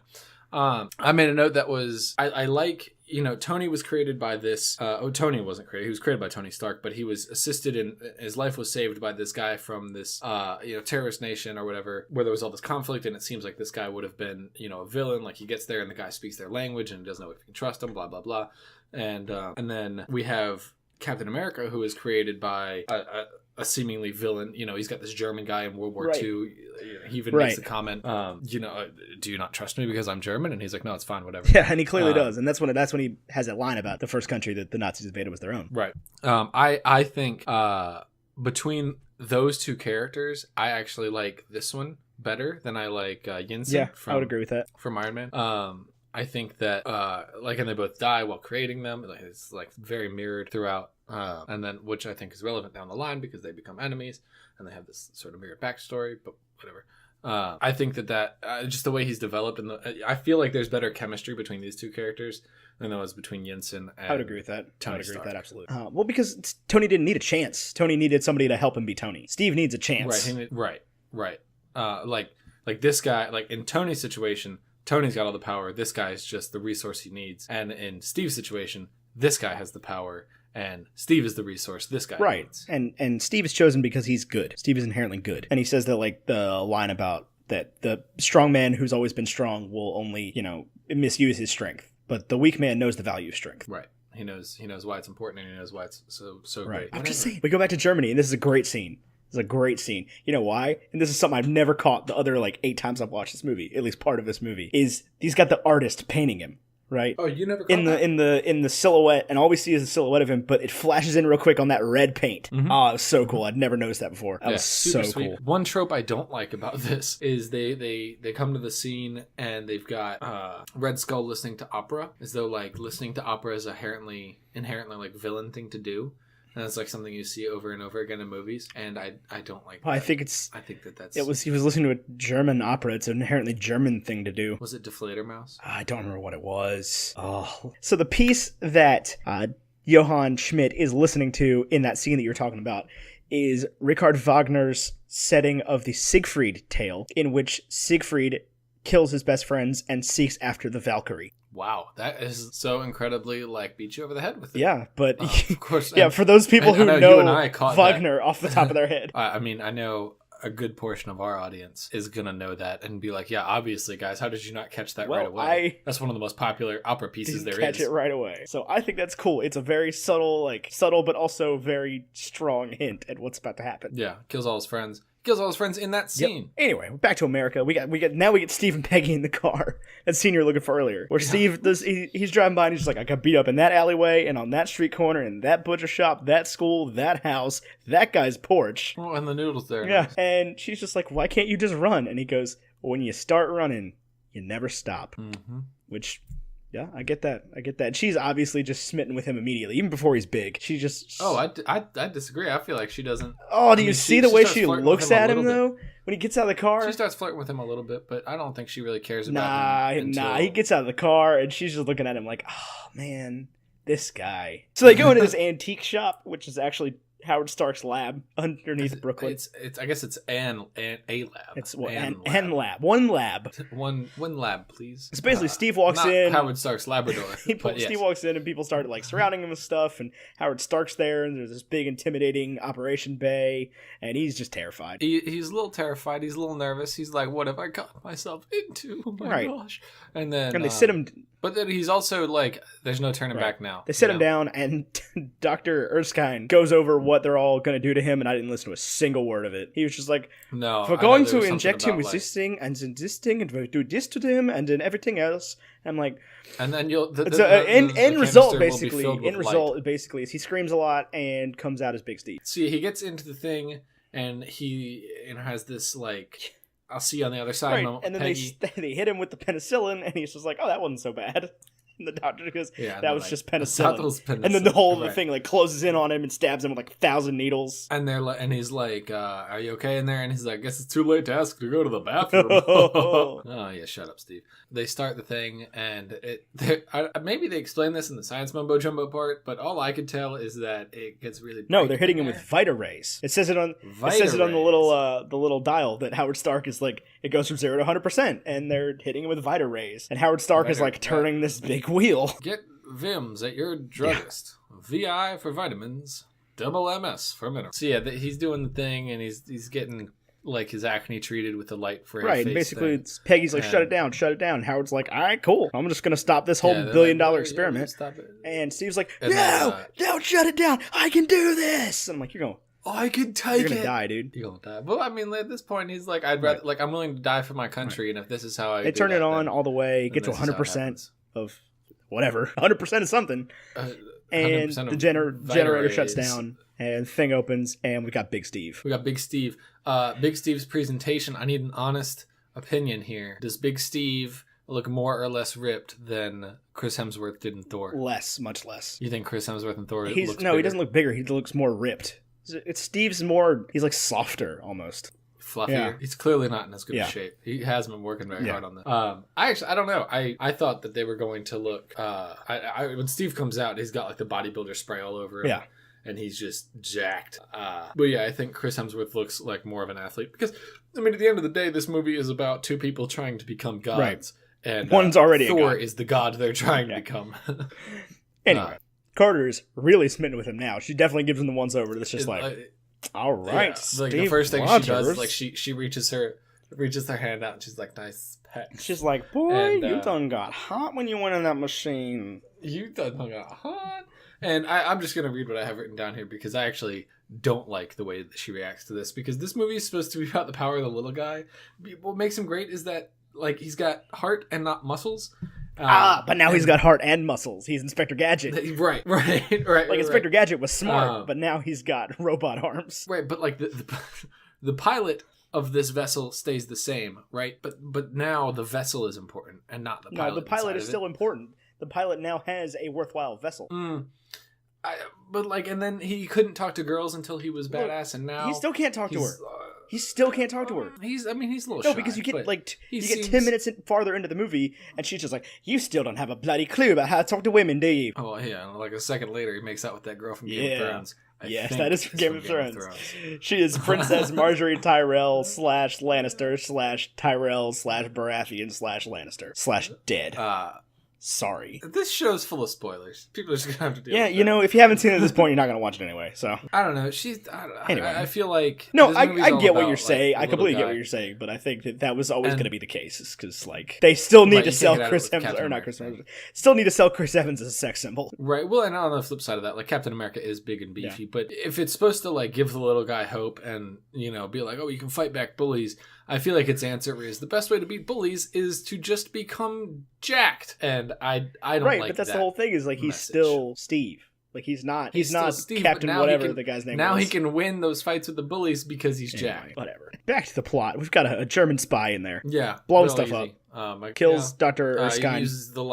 I made a note that was I like, you know, Tony was created by this. Tony wasn't created. He was created by Tony Stark, but he was assisted in his life was saved by this guy from this terrorist nation or whatever, where there was all this conflict, and it seems like this guy would have been, you know, a villain. Like he gets there and the guy speaks their language and doesn't know if he can trust him. Blah blah blah. And then we have Captain America, who is created by a seemingly villain. You know, he's got this German guy in World War II. He even makes the comment, do you not trust me because I'm German? And he's like, no, it's fine, whatever. Yeah, and he clearly does. And that's when he has that line about the first country that the Nazis invaded was their own. Right. I think between those two characters, I actually like this one better than I like Yinsen. Yeah, I would agree with that. From Iron Man. I think that, and they both die while creating them. It's like very mirrored throughout. And then, which I think is relevant down the line because they become enemies and they have this sort of mirrored backstory, but whatever. I think that just the way he's developed, I feel like there's better chemistry between these two characters than there was between Yinsen and I would agree with that. Tony I would agree Stark. with that, absolutely. Well, because Tony didn't need a chance. Tony needed somebody to help him be Tony. Steve needs a chance. Right. Like this guy, like in Tony's situation, Tony's got all the power. This guy is just the resource he needs. And in Steve's situation, this guy has the power, and Steve is the resource this guy needs. And Steve is chosen because he's good. Steve is inherently good. And he says that, like, the line about that the strong man who's always been strong will only, you know, misuse his strength. But the weak man knows the value of strength. Right. He knows why it's important, and he knows why it's so right. great. I'm just saying. We go back to Germany, and this is a great scene. It's a great scene. You know why? And this is something I've never caught the other, like, 8 times I've watched this movie, at least part of this movie, is he's got the artist painting him, right? Oh, you never caught that? In the silhouette, and all we see is the silhouette of him, but it flashes in real quick on that red paint. Mm-hmm. Oh, it was so cool. I'd never noticed that before. That was so sweet. Cool. One trope I don't like about this is they come to the scene and they've got Red Skull listening to opera, as though, like, listening to opera is inherently like villain thing to do. And it's like something you see over and over again in movies, and I don't like that. I think he was listening to a German opera. It's an inherently German thing to do. Was it Deflator Mouse? I don't remember what it was. Oh. So the piece that Johann Schmidt is listening to in that scene that you're talking about is Richard Wagner's setting of the Siegfried tale, in which Siegfried kills his best friends and seeks after the Valkyrie. Wow, that is so incredibly, like, beat you over the head with it. Yeah, but of course, yeah, for those people who know Wagner off the top of their head. I mean, I know a good portion of our audience is gonna know that and be like, yeah, obviously, guys, how did you not catch that right away? That's one of the most popular opera pieces there is. Catch it right away. So I think that's cool. It's a very subtle but also very strong hint at what's about to happen. Yeah, kills all his friends. Kills all his friends in that scene. Yep. Anyway, back to America. We get Steve and Peggy in the car. That scene you were looking for earlier, where Steve he's driving by and he's just like, I got beat up in that alleyway and on that street corner and that butcher shop, that school, that house, that guy's porch. Oh, and the noodles there. Yeah, and she's just like, why can't you just run? And he goes, well, when you start running, you never stop. Mm-hmm. Which. Yeah, I get that. She's obviously just smitten with him immediately, even before he's big. She just... Oh, I disagree. I feel like she doesn't... Oh, do you see the way she looks at him, though? When he gets out of the car? She starts flirting with him a little bit, but I don't think she really cares about him. He gets out of the car, and she's just looking at him like, oh, man, this guy. So they go into this antique shop, which is actually Howard Stark's lab underneath Brooklyn. I guess it's a lab. It's what, an an lab. One lab. One lab, please. It's basically Steve walks not in. Howard Stark's Labrador. Steve walks in and people start like surrounding him with stuff, and Howard Stark's there, and there's this big intimidating Operation Bay, and he's just terrified. He's a little terrified. He's a little nervous. He's like, "What have I got myself into? Oh my gosh!" And they sit him. But then he's also like, "There's no turning back now." They sit him down, and Dr. Erskine goes over what they're all going to do to him, and I didn't listen to a single word of it. He was just like, "No, we're going to inject him with this thing, and insisting, and we'll do this to him, and then everything else." And I'm like, and then you'll end result basically is he screams a lot and comes out as Big Steve. See, he gets into the thing, and he has this like, "I'll see you on the other side." Right. And then they hit him with the penicillin, and he's just like, "Oh, that wasn't so bad." And the doctor goes, "That was just penicillin." And then the whole thing like closes in on him and stabs him with like 1,000 needles. And he's like, "Are you okay in there?" And he's like, "Guess it's too late to ask to go to the bathroom." Oh yeah, shut up, Steve. They start the thing, and maybe they explain this in the science mumbo jumbo part, but all I could tell is that it gets really no. They're hitting him with Vita rays. It says it on the little dial that Howard Stark is like. It goes from 0 to 100%, and they're hitting him with Vita rays. And Howard Stark is like turning this big wheel. Get Vims at your druggist. Yeah. VI for vitamins, double MS for minerals. So yeah, he's doing the thing, and he's getting like his acne treated with the light for his face. Right, basically Peggy's like, shut it down. Howard's like, all right, cool. I'm just going to stop this whole $1 billion experiment. And Steve's like, no, shut it down. I can do this. And I'm like, you're going. I can take it. You're gonna die, dude. You're gonna die. Well, I mean, at this point, he's like, I'd rather, like, I'm willing to die for my country, and if this is how they turn it on all the way, get to 100% of whatever, 100% of something, and the generator shuts down, and the thing opens, and we got Big Steve. Big Steve's presentation. I need an honest opinion here. Does Big Steve look more or less ripped than Chris Hemsworth did in Thor? Much less. You think Chris Hemsworth in Thor looks No, bigger? He doesn't look bigger. He looks more ripped. It's Steve's he's like softer almost. Fluffier. Yeah. He's clearly not in as good a shape. He has been working very hard on that. I don't know. I thought that they were going to look, when Steve comes out, he's got like the bodybuilder spray all over him. Yeah. And he's just jacked. But yeah, I think Chris Hemsworth looks like more of an athlete because, I mean, at the end of the day, this movie is about two people trying to become gods. Right. And one's already Thor is the god they're trying to become. Anyway. Carter's really smitten with him now. She definitely gives him the once over. That's just like, all right, yeah. Like the first thing she does is like she reaches her hand out and she's like, nice pet. She's like, boy, you done got hot when you went in that machine. You done got hot. And I'm just gonna read what I have written down here because I actually don't like the way that she reacts to this because this movie is supposed to be about the power of the little guy. What makes him great is that like he's got heart and not muscles. But now he's got heart and muscles. He's Inspector Gadget. Right. Like Inspector Gadget was smart, but now he's got robot arms. Right, but like the pilot of this vessel stays the same, right? But now the vessel is important and not the pilot. No, the pilot is still important. The pilot now has a worthwhile vessel. And then he couldn't talk to girls until he was badass, and now he still can't talk to her. He still can't talk to her. He's a little shy. No, because you get get 10 minutes farther into the movie, and she's just like, "You still don't have a bloody clue about how to talk to women, do you?" Oh yeah, like a second later, he makes out with that girl from Game of Thrones. Yes, that is from Game of Thrones. She is Princess Marjorie Tyrell / Lannister / Tyrell / Baratheon / Lannister / dead. Sorry. This show's full of spoilers. People are just going to have to deal with that. If you haven't seen it at this point, you're not going to watch it anyway, so. I don't know. Anyway. I feel like... No, I get what you're saying. I completely get what you're saying, but I think that was always going to be the case, because, like, they still need to sell Chris Evans... Or not Chris Evans. Still need to sell Chris Evans as a sex symbol. Right. Well, and on the flip side of that, like, Captain America is big and beefy, but if it's supposed to, like, give the little guy hope and, be like, oh, you can fight back bullies... I feel like its answer is the best way to beat bullies is to just become jacked, and I don't like that. Right, but that's the whole thing. Is like he's still Steve. Like he's not Steve, Captain whatever the guy's name. Now he can win those fights with the bullies because he's jacked. Whatever. Back to the plot. We've got a German spy in there. Yeah, blowing stuff up. Kills Dr. Erskine. He uses the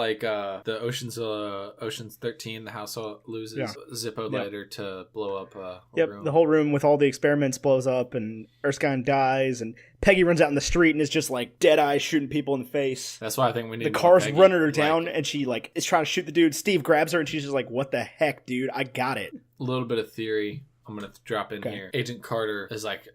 Ocean's 13. The house loses Zippo lighter to blow up a room. The whole room with all the experiments blows up, and Erskine dies, and Peggy runs out in the street and is just like dead eyes shooting people in the face. That's why I think we need the car's running her down, and she is trying to shoot the dude. Steve grabs her, and she's just like, "What the heck, dude? I got it." A little bit of theory. I'm gonna drop in Okay. here. Agent Carter is like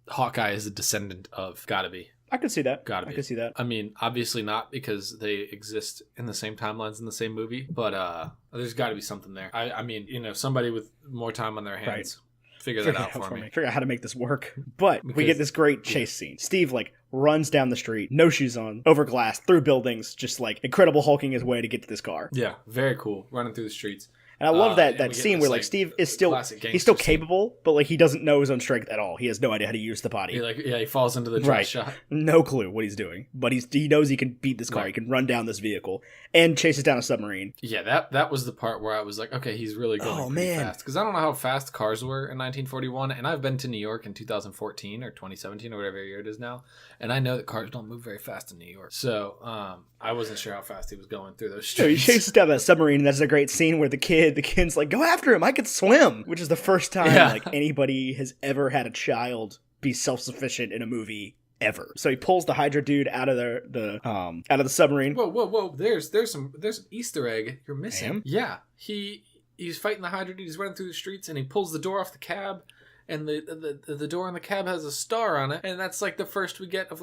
Hawkeye is a descendant of. Gotta be. I could see that. Gotta be. I could see that. I mean, obviously not because they exist in the same timelines in the same movie, but there's got to be something there. I mean, somebody with more time on their hands, figure that out for me. Figure out how to make this work. But we Because- get this great chase scene. Steve runs down the street, no shoes on, over glass, through buildings, just Incredible Hulking his way to get to this car. Yeah, very cool. Running through the streets. And I love and we that get scene this, where Steve is still classic he's still gangster scene. capable, but he doesn't know his own strength at all. He has no idea how to use the body. He falls into the dress shot. No clue what he's doing, but he knows he can beat this car. Right. He can run down this vehicle and chases down a submarine. Yeah, that was the part where I was like, okay, he's really going pretty fast. Because I don't know how fast cars were in 1941, and I've been to New York in 2014 or 2017 or whatever year it is now, and I know that cars don't move very fast in New York. So I wasn't sure how fast he was going through those So he streets. chases down that submarine, and that's a great scene where the kid's like, "Go after him! I could swim," which is the first time anybody has ever had a child be self-sufficient in a movie ever. So he pulls the Hydra dude out of the submarine. Whoa! There's an Easter egg you're missing. Ma'am? Yeah, he's fighting the Hydra dude. He's running through the streets, and he pulls the door off the cab, and the door on the cab has a star on it, and that's the first we get of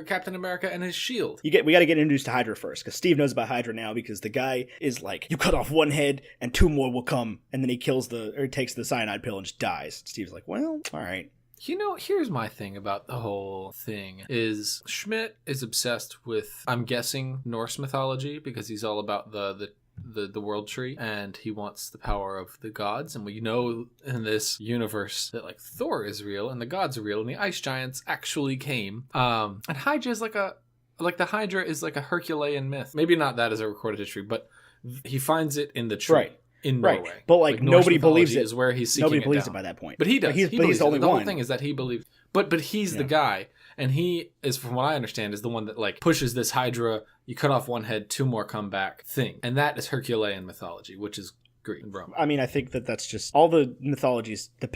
Captain America and his shield. We got to get introduced to Hydra first, because Steve knows about Hydra now, because the guy is like, "You cut off one head and two more will come," and then he takes the cyanide pill and just dies. Steve's like, "Well, all right." Here's my thing about the whole thing is Schmidt is obsessed with, I'm guessing, Norse mythology, because he's all about the world tree, and he wants the power of the gods, and we know in this universe that Thor is real and the gods are real and the ice giants actually came, and Hydra is the Hydra is like a Herculean myth. Maybe not that as a recorded history, but he finds it in the tree. Right. In Norway. Right. But Norse nobody believes mythology it. is where he's seeking Nobody it believes down. it by that point. But he does. He's He believes the only it. The one. whole thing is that he believes. But he's the guy, and he is, from what I understand, is the one that pushes this Hydra. You cut off one head, two more come back thing, and that is Herculean mythology, which is Greek and Roman. I mean, I think that's just all the mythologies. The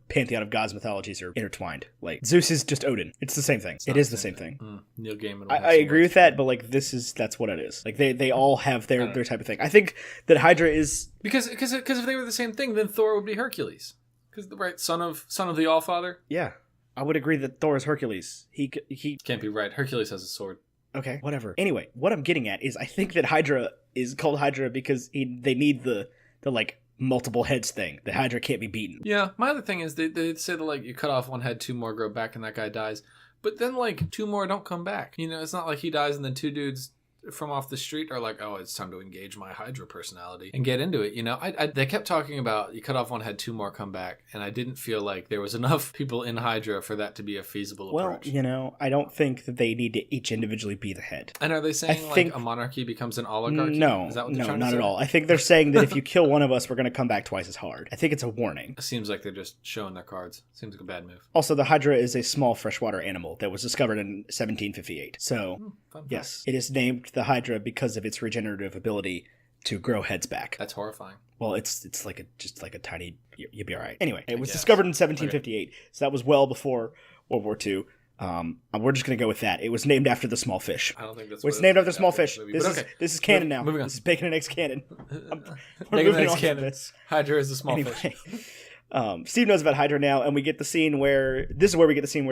pantheon of gods mythologies are intertwined. Zeus is just Odin. It's the same thing. It is the same thing. Neil Gaiman. I agree with that, but that's what it is. They all have their type of thing. I think that Hydra is because if they were the same thing, then Thor would be Hercules, because son of the Allfather. Yeah, I would agree that Thor is Hercules. He can't be right. Hercules has a sword. Okay, whatever. Anyway, what I'm getting at is I think that Hydra is called Hydra because they need the multiple heads thing. The Hydra can't be beaten. Yeah, my other thing is they say that you cut off one head, two more grow back, and that guy dies. But then two more don't come back. It's not like he dies and then two dudes from off the street are like, oh, it's time to engage my Hydra personality and get into it. They kept talking about you cut off one head, two more come back, and I didn't feel like there was enough people in Hydra for that to be a feasible approach. Well, I don't think that they need to each individually be the head. And are they saying a monarchy becomes an oligarchy? No, is that what they're no, trying not to say? at all. I think they're saying that if you kill one of us, we're going to come back twice as hard. I think it's a warning. It seems like they're just showing their cards. Seems like a bad move. Also, the Hydra is a small freshwater animal that was discovered in 1758. So, yes, it is named the Hydra because of its regenerative ability to grow heads back. That's horrifying. Well, it's just like a tiny. You'll be all right. Anyway, it was discovered in 1758, so that was well before World War II. We're just going to go with that. It was named after the small fish. I don't think that's. It's named after the small fish. Movie, This is canon now. Moving on. This is Bacon and Eggs canon. Bacon and Eggs canon. Hydra is the small fish. Steve knows about Hydra now, and we get the scene where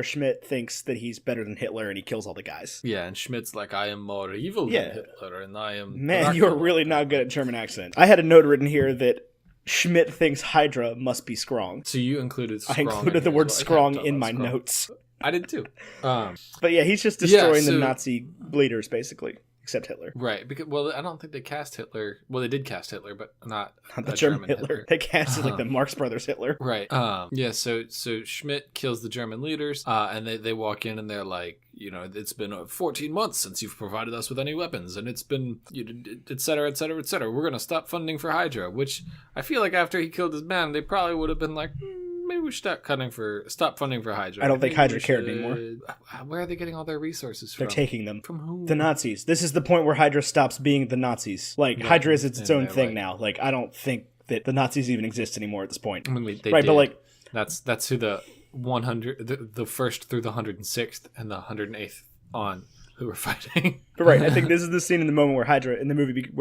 Schmidt thinks that he's better than Hitler, and he kills all the guys. Yeah, and Schmidt's like, I am more evil than Hitler, and I am... Man, you are really not good at German accent. I had a note written here that Schmidt thinks Hydra must be strong. So you included I included the word strong in my notes. I did too. But yeah, he's just destroying the Nazi leaders, basically. Except Hitler. Right. Because, I don't think they cast Hitler. Well, they did cast Hitler, but not the German Hitler. They casted the Marx Brothers Hitler. Right. Yeah, so Schmidt kills the German leaders, and they walk in and they're like, it's been 14 months since you've provided us with any weapons, and it's been, et cetera, et cetera, et cetera. We're going to stop funding for Hydra, which I feel like after he killed his man, they probably would have been like, maybe we should stop funding for Hydra. I don't think Hydra cared anymore. Where are they getting all their resources from? They're taking them. From who? The Nazis. This is the point where Hydra stops being the Nazis. Hydra is its own thing now. I don't think that the Nazis even exist anymore at this point. I mean, they right, did. But that's who the 100, the first through the 106th and the 108th on who were fighting. But right, I think this is the scene in the moment where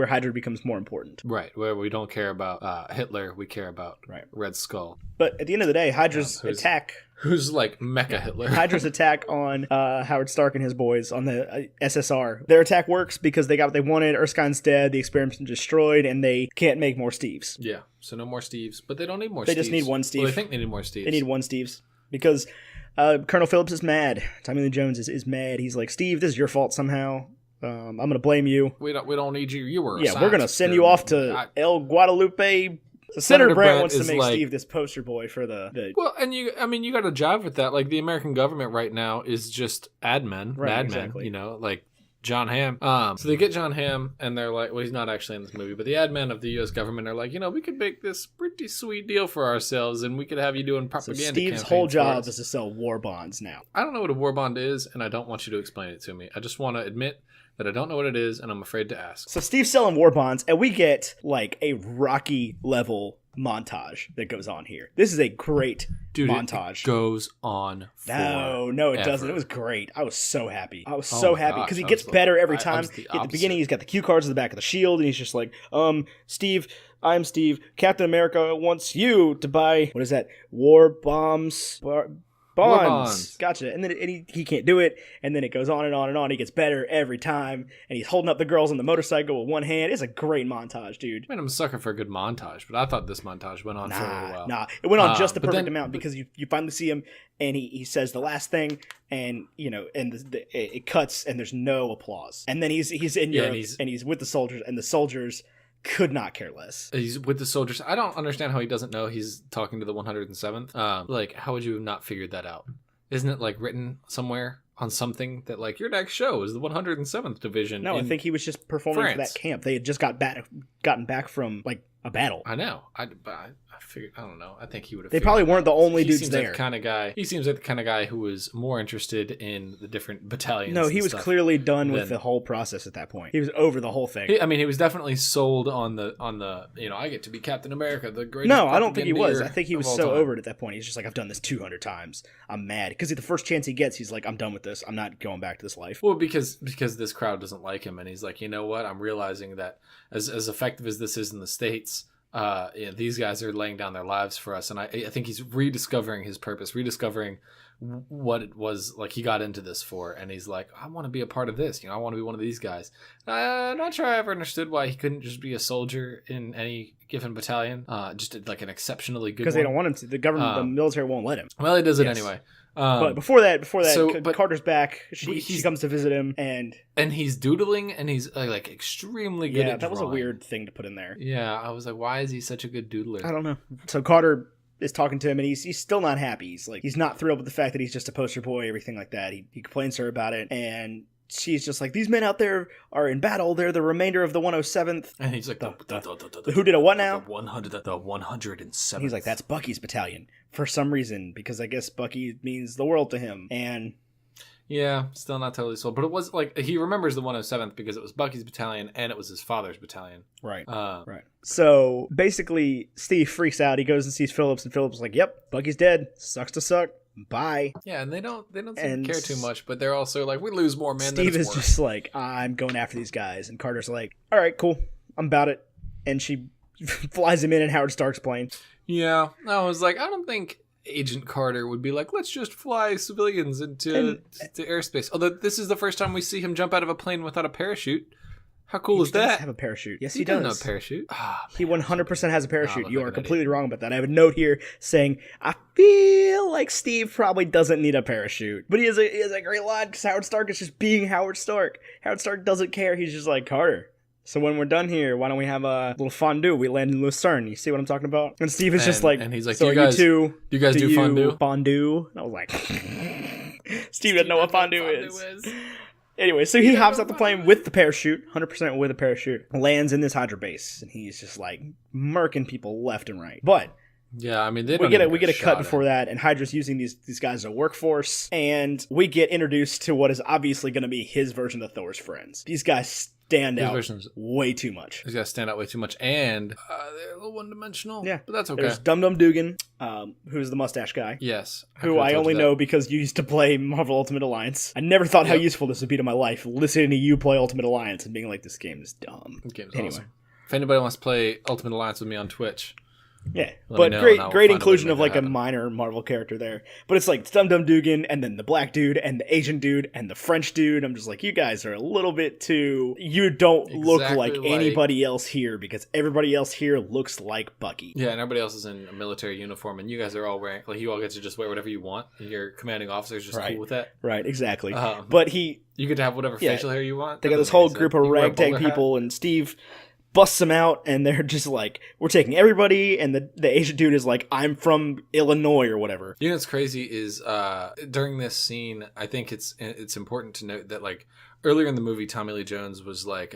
Hydra becomes more important. Right, where we don't care about Hitler, we care about Red Skull. But at the end of the day, Hydra's attack... Who's like Mecha Hitler. Hydra's attack on Howard Stark and his boys on the SSR. Their attack works because they got what they wanted. Erskine's dead, the experiment's been destroyed, and they can't make more Steves. Yeah, so no more Steves. But they don't need more Steves. They just need one Steve. Well, they think they need more Steves. They need one Steves. Because Colonel Phillips is mad. Tommy Lee Jones is mad. He's like, Steve, this is your fault somehow. I'm going to blame you. We don't need you. You were we're going to send you off to El Guadalupe. So Senator Brandt wants to make Steve this poster boy for the... Well, and you got to jive with that. Like, the American government right now is just madmen, exactly. like John Hamm. So they get John Hamm, and they're like, well, he's not actually in this movie, but the admin of the U.S. government are like, we could make this pretty sweet deal for ourselves, and we could have you doing propaganda campaigns. So Steve's whole job is to sell war bonds now. I don't know what a war bond is, and I don't want you to explain it to me. I just want to admit that I don't know what it is, and I'm afraid to ask. So Steve's selling war bonds, and we get, like, a Rocky level montage that goes on here. This is a great montage. It goes on No, it doesn't. It was great. I was so happy. I was so happy because he gets better every time. At the beginning, he's got the cue cards at the back of the shield, and he's just like, Steve, I'm Steve. Captain America wants you to buy, what is that? War bombs? Bonds. Gotcha. And then he can't do it. And then it goes on and on and on. He gets better every time. And he's holding up the girls on the motorcycle with one hand. It's a great montage, dude. I mean, I'm a sucker for a good montage, but I thought this montage went on for a little while. It went on just the perfect amount because you finally see him and he says the last thing and, it cuts and there's no applause. And then he's in Europe and he's with the soldiers and the soldiers could not care less. He's with the soldiers. I don't understand how he doesn't know he's talking to the 107th. How would you have not figured that out? Isn't it like written somewhere on something that like your next show is the 107th Division? No, I think he was just performing for that camp. They had just gotten back from like a battle. I know. I figured. I don't know. I think he would have. They probably weren't the only dudes there. He seems like the kind of guy who was more interested in the different battalions. No, he was clearly done with the whole process at that point. He was over the whole thing. He was definitely sold on the. I get to be Captain America, the greatest. No, I don't think he was. I think he was so over it at that point. He's just like, I've done this 200 times. I'm mad because the first chance he gets, he's like, I'm done with this. I'm not going back to this life. Well, because this crowd doesn't like him, and he's like, you know what? I'm realizing that as effective as this is in the States. These guys are laying down their lives for us, and I think he's rediscovering his purpose, rediscovering what it was like he got into this for, and he's like, I want to be a part of this. I want to be one of these guys. I'm not sure I ever understood why he couldn't just be a soldier in any given battalion, just like an exceptionally good. Because they don't want him to. The government, the military won't let him. Well, he does it anyway. But before that, Carter's back. She comes to visit him, and he's doodling, and he's like extremely good. Yeah, that was a weird thing to put in there. Yeah, I was like, why is he such a good doodler? I don't know. So Carter is talking to him, and he's still not happy. He's not thrilled with the fact that he's just a poster boy, everything like that. He complains to her about it, and she's just like, these men out there are in battle. They're the remainder of the 107th. And he's like, who did a what now? The 107th. He's like, that's Bucky's battalion for some reason, because I guess Bucky means the world to him. And yeah, still not totally sold. But it was like, he remembers the 107th because it was Bucky's battalion and it was his father's battalion. Right. Right. So basically, Steve freaks out. He goes and sees Phillips, and Phillips is like, yep, Bucky's dead. Sucks to suck. Bye. Yeah, and they don't seem to care too much, but they're also like, we lose more men. Steve is just like, I'm going after these guys, and Carter's like, all right, cool, I'm about it, and she flies him in Howard Stark's plane. Yeah, I was like, I don't think Agent Carter would be like, let's just fly civilians into airspace. Although this is the first time we see him jump out of a plane without a parachute. How cool is that? He does have a parachute. Yes, he does. He does have a parachute. He 100% has a parachute. You are completely wrong about that. I have a note here saying, I feel like Steve probably doesn't need a parachute. But he has a great line because Howard Stark is just being Howard Stark. Howard Stark doesn't care. He's just like, Carter, so when we're done here, why don't we have a little fondue? We land in Lucerne. You see what I'm talking about? And Steve is just like, and he's like, so do you guys do fondue? Fondue? And I was like, Steve doesn't know what fondue is. Anyway, so he hops out the plane with the parachute, 100% with a parachute, lands in this Hydra base, and he's just like murking people left and right. But yeah, I mean, we get a cut before that, and Hydra's using these guys as a workforce, and we get introduced to what is obviously going to be his version of Thor's friends. These guys stand His out versions- way too much. He's got to stand out way too much, and they're a little one-dimensional. Yeah. But that's okay. There's Dum Dum Dugan, who's the mustache guy. Yes. Who I only know because you used to play Marvel Ultimate Alliance. I never thought how useful this would be to my life, listening to you play Ultimate Alliance and being like, this game is dumb. The game's anyway. awesome. If anybody wants to play Ultimate Alliance with me on Twitch, yeah, let but me know, great and I'll great find a way to inclusion make of that like a happen. minor Marvel character there. But it's like Dum Dum Dugan and then the black dude and the Asian dude and the French dude. I'm just like, you guys are a little bit too... You don't look like anybody else here because everybody else here looks like Bucky. Yeah, and everybody else is in a military uniform, and you guys are all wearing... Like, you all get to just wear whatever you want, and your commanding officer's just cool with that. Right, exactly. But you get to have whatever facial hair you want. They got this whole group of ragtag people, and Steve busts them out, and they're just like, we're taking everybody, and the Asian dude is like, I'm from Illinois or whatever. You know what's crazy is during this scene, I think it's important to note that like earlier in the movie, Tommy Lee Jones was like,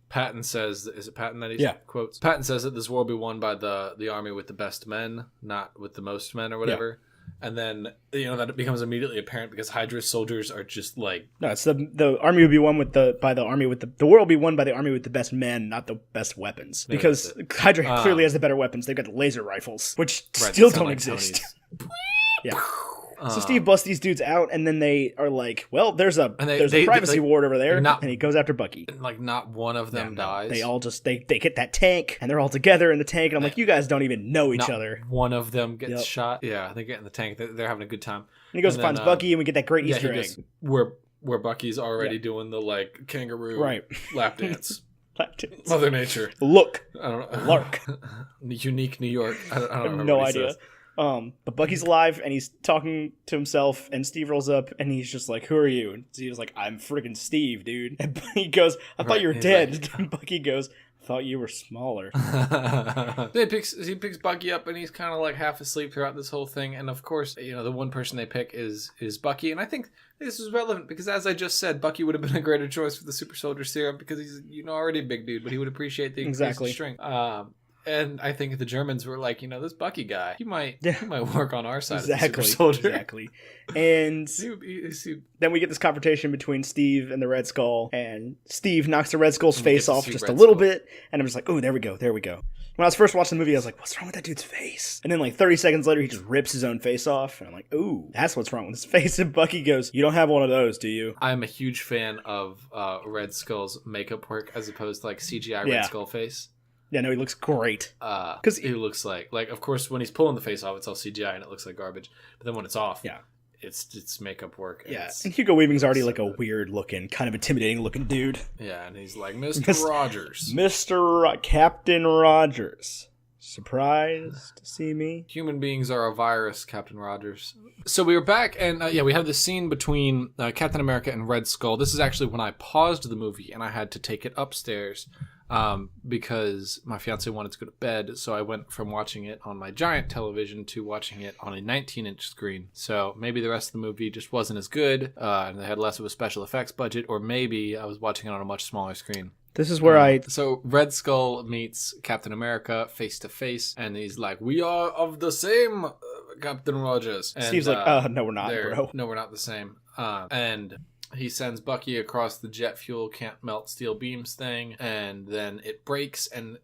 Patton says, is it Patton that he quotes? Patton says that this war will be won by the army with the best men, not with the most men or whatever. Yeah. And then, that it becomes immediately apparent because Hydra's soldiers are just like... No, it's the army would be won by the army with the war will be won by the army with the best men, not the best weapons. Maybe because Hydra clearly has the better weapons. They've got the laser rifles, which still don't exist. Yeah. So Steve busts these dudes out, and then they are like, "Well, there's a privacy ward over there," and he goes after Bucky. Like, not one of them dies. They all just they get that tank, and they're all together in the tank. And I'm like, you guys don't even know each other. One of them gets shot. Yeah, they get in the tank. They're having a good time. And he goes and finds Bucky, and we get that great Easter egg where Bucky's already doing the like kangaroo lap dance. Mother Nature. Look, I don't know. Lark. Unique New York. I don't remember no what idea. Says. But Bucky's alive, and he's talking to himself, and Steve rolls up, and he's just like, who are you? And Steve's like, I'm freaking Steve, dude. And he goes, I thought you were dead. And Bucky goes, I thought you were smaller. He picks Bucky up, and he's kind of like half asleep throughout this whole thing. And of course, the one person they pick is Bucky. And I think this is relevant because, as I just said, Bucky would have been a greater choice for the super soldier serum because he's already a big dude, but he would appreciate the increased strength. And I think the Germans were like, this Bucky guy, he might work on our side of the super soldier. Exactly. And then we get this confrontation between Steve and the Red Skull, and Steve knocks the Red Skull's face off just a little bit, and I'm just like, oh, there we go. When I was first watching the movie, I was like, what's wrong with that dude's face? And then like 30 seconds later, he just rips his own face off, and I'm like, ooh, that's what's wrong with his face. And Bucky goes, you don't have one of those, do you? I'm a huge fan of Red Skull's makeup work as opposed to like CGI Red Skull face. Yeah, no, he looks great. Because he looks like, of course, when he's pulling the face off, it's all CGI and it looks like garbage. But then when it's off, it's makeup work. And and Hugo Weaving's already like a weird looking, kind of intimidating looking dude. Yeah, and he's like, Mr. Rogers. Captain Rogers. Surprised to see me? Human beings are a virus, Captain Rogers. So we were back, and we had this scene between Captain America and Red Skull. This is actually when I paused the movie, and I had to take it upstairs. Because my fiance wanted to go to bed, so I went from watching it on my giant television to watching it on a 19-inch screen. So maybe the rest of the movie just wasn't as good, and they had less of a special effects budget, or maybe I was watching it on a much smaller screen. This is where So Red Skull meets Captain America face to face, and he's like, "We are of the same, Captain Rogers." And Steve's like, "No, we're not, bro. No, we're not the same." And he sends Bucky across the jet fuel can't melt steel beams thing, and then it breaks, and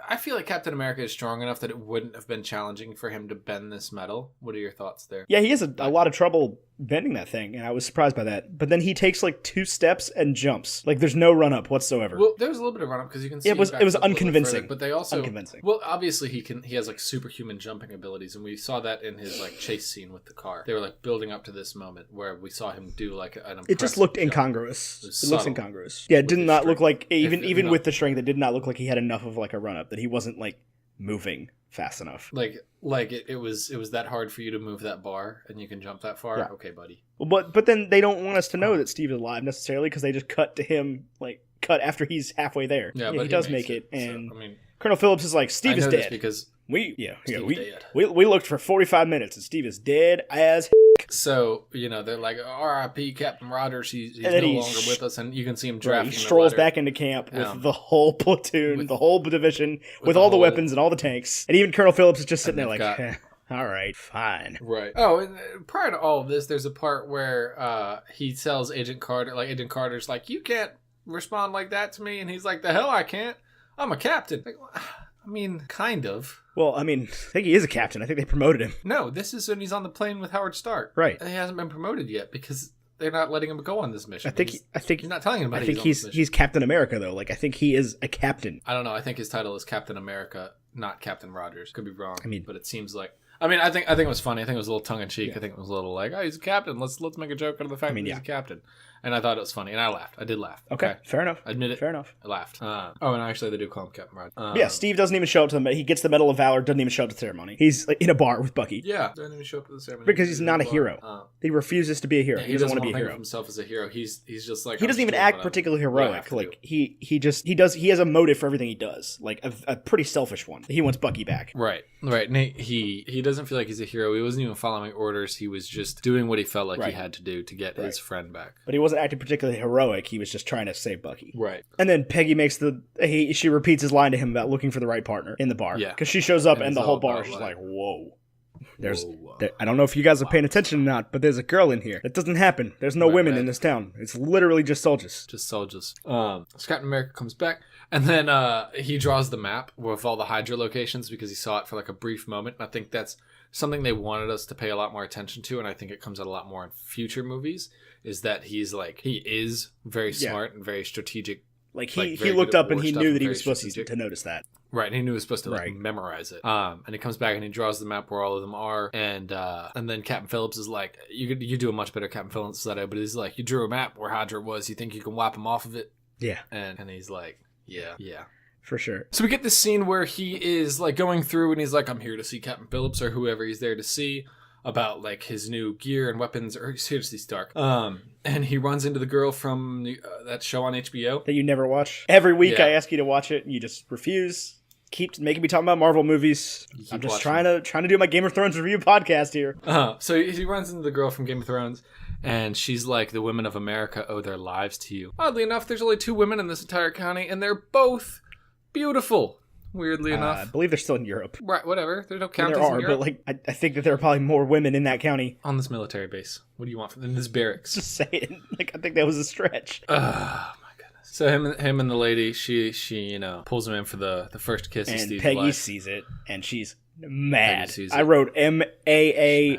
I feel like Captain America is strong enough that it wouldn't have been challenging for him to bend this metal. What are your thoughts there? Yeah, he has a lot of trouble bending that thing, and I was surprised by that. But then he takes like 2 steps and jumps. Like there's no run up whatsoever. Well, there was a little bit of run up because you can see it was unconvincing. Further, but they also unconvincing. Well, obviously he has like superhuman jumping abilities, and we saw that in his like chase scene with the car. They were like building up to this moment where we saw him do like an impressive It just looked jump. Incongruous. It looks incongruous. Yeah, it did not look like even with the strength, it did not look like he had enough of like a run up, that he wasn't like moving fast enough. Like it was that hard for you to move that bar and you can jump that far? Yeah. Okay, buddy. But then they don't want us to know that Steve is alive necessarily, because they just cut to him cut after he's halfway there. Yeah, but he does make it. And so, Colonel Phillips is like, Steve is dead. Because we looked for 45 minutes and Steve is dead as So, they're like, R.I.P. Captain Rogers, he's no longer with us, and you can see him drafting. He strolls back into camp with the whole platoon, the whole division, with all the weapons and all the tanks. And even Colonel Phillips is just sitting there like, all right, fine. Right. Oh, and prior to all of this, there's a part where he tells Agent Carter, Agent Carter's like, you can't respond like that to me? And he's like, the hell I can't. I'm a captain. Like, I mean, kind of. Well, I mean, I think he is a captain. I think they promoted him. No, this is when he's on the plane with Howard Stark. Right. And he hasn't been promoted yet because they're not letting him go on this mission. I think he's not telling anybody. I think he's Captain America though. Like I think he is a captain. I don't know. I think his title is Captain America, not Captain Rogers. Could be wrong. I mean, but it seems like. I think it was funny. I think it was a little tongue in cheek. Yeah. I think it was a little like, oh, he's a captain. Let's make a joke out of the fact that he's a captain. And I thought it was funny, and I laughed. I did laugh. Okay, fair enough. I admit it. Fair enough. I laughed. And actually, they do call him Captain Rogers. Yeah, Steve doesn't even show up to he gets the Medal of Valor, doesn't even show up to the ceremony. He's like, in a bar with Bucky. Yeah, doesn't even show up to the ceremony. Because he's not a hero. He refuses to be a hero. Yeah, he doesn't want to be a hero. Himself as a hero. He's just like... He doesn't even act particularly heroic. Like, he has a motive for everything he does. Like, a pretty selfish one. He wants Bucky back. Right. And he doesn't feel like he's a hero. He wasn't even following orders. He was just doing what he felt like he had to do to get his friend back. But he wasn't acting particularly heroic. He was just trying to save Bucky. Right. And then Peggy makes she repeats his line to him about looking for the right partner in the bar. Yeah. Because she shows up and the whole bar is just like, whoa. I don't know if you guys are paying attention or not, but there's a girl in here. That doesn't happen. There's no women in this town. It's literally just soldiers. Captain America comes back, and then he draws the map with all the Hydra locations because he saw it for like a brief moment. And I think that's something they wanted us to pay a lot more attention to, and I think it comes out a lot more in future movies, is that he is very smart and very strategic. Like he looked up and he knew that he was supposed to notice that. Right, and he knew he was supposed to memorize it. And he comes back and he draws the map where all of them are, and then Captain Phillips is like, "You do a much better Captain Phillips than I." But he's like, "You drew a map where Hydra was. You think you can wipe him off of it?" Yeah, and he's like, "Yeah, for sure." So we get this scene where he is like going through, and he's like, "I'm here to see Captain Phillips or whoever he's there to see about like his new gear and weapons." Or he's here to see Stark. And he runs into the girl from that show on HBO that you never watch. Every week I ask you to watch it, and you just refuse. Keep making me talk about Marvel movies. I'm just trying to do my Game of Thrones review podcast here. So he runs into the girl from Game of Thrones, and she's like, "The women of America owe their lives to you." Oddly enough, there's only 2 women in this entire county, and they're both beautiful. Weirdly enough, I believe they're still in Europe. Right, whatever. There's no counties in Europe. But like I think that there are probably more women in that county on this military base. What do you want from them? This barracks? Just saying. Like I think that was a stretch. So him and the lady, she pulls him in for the first kiss. And Steve's Peggy life. sees it, and she's mad. I wrote MAAAD.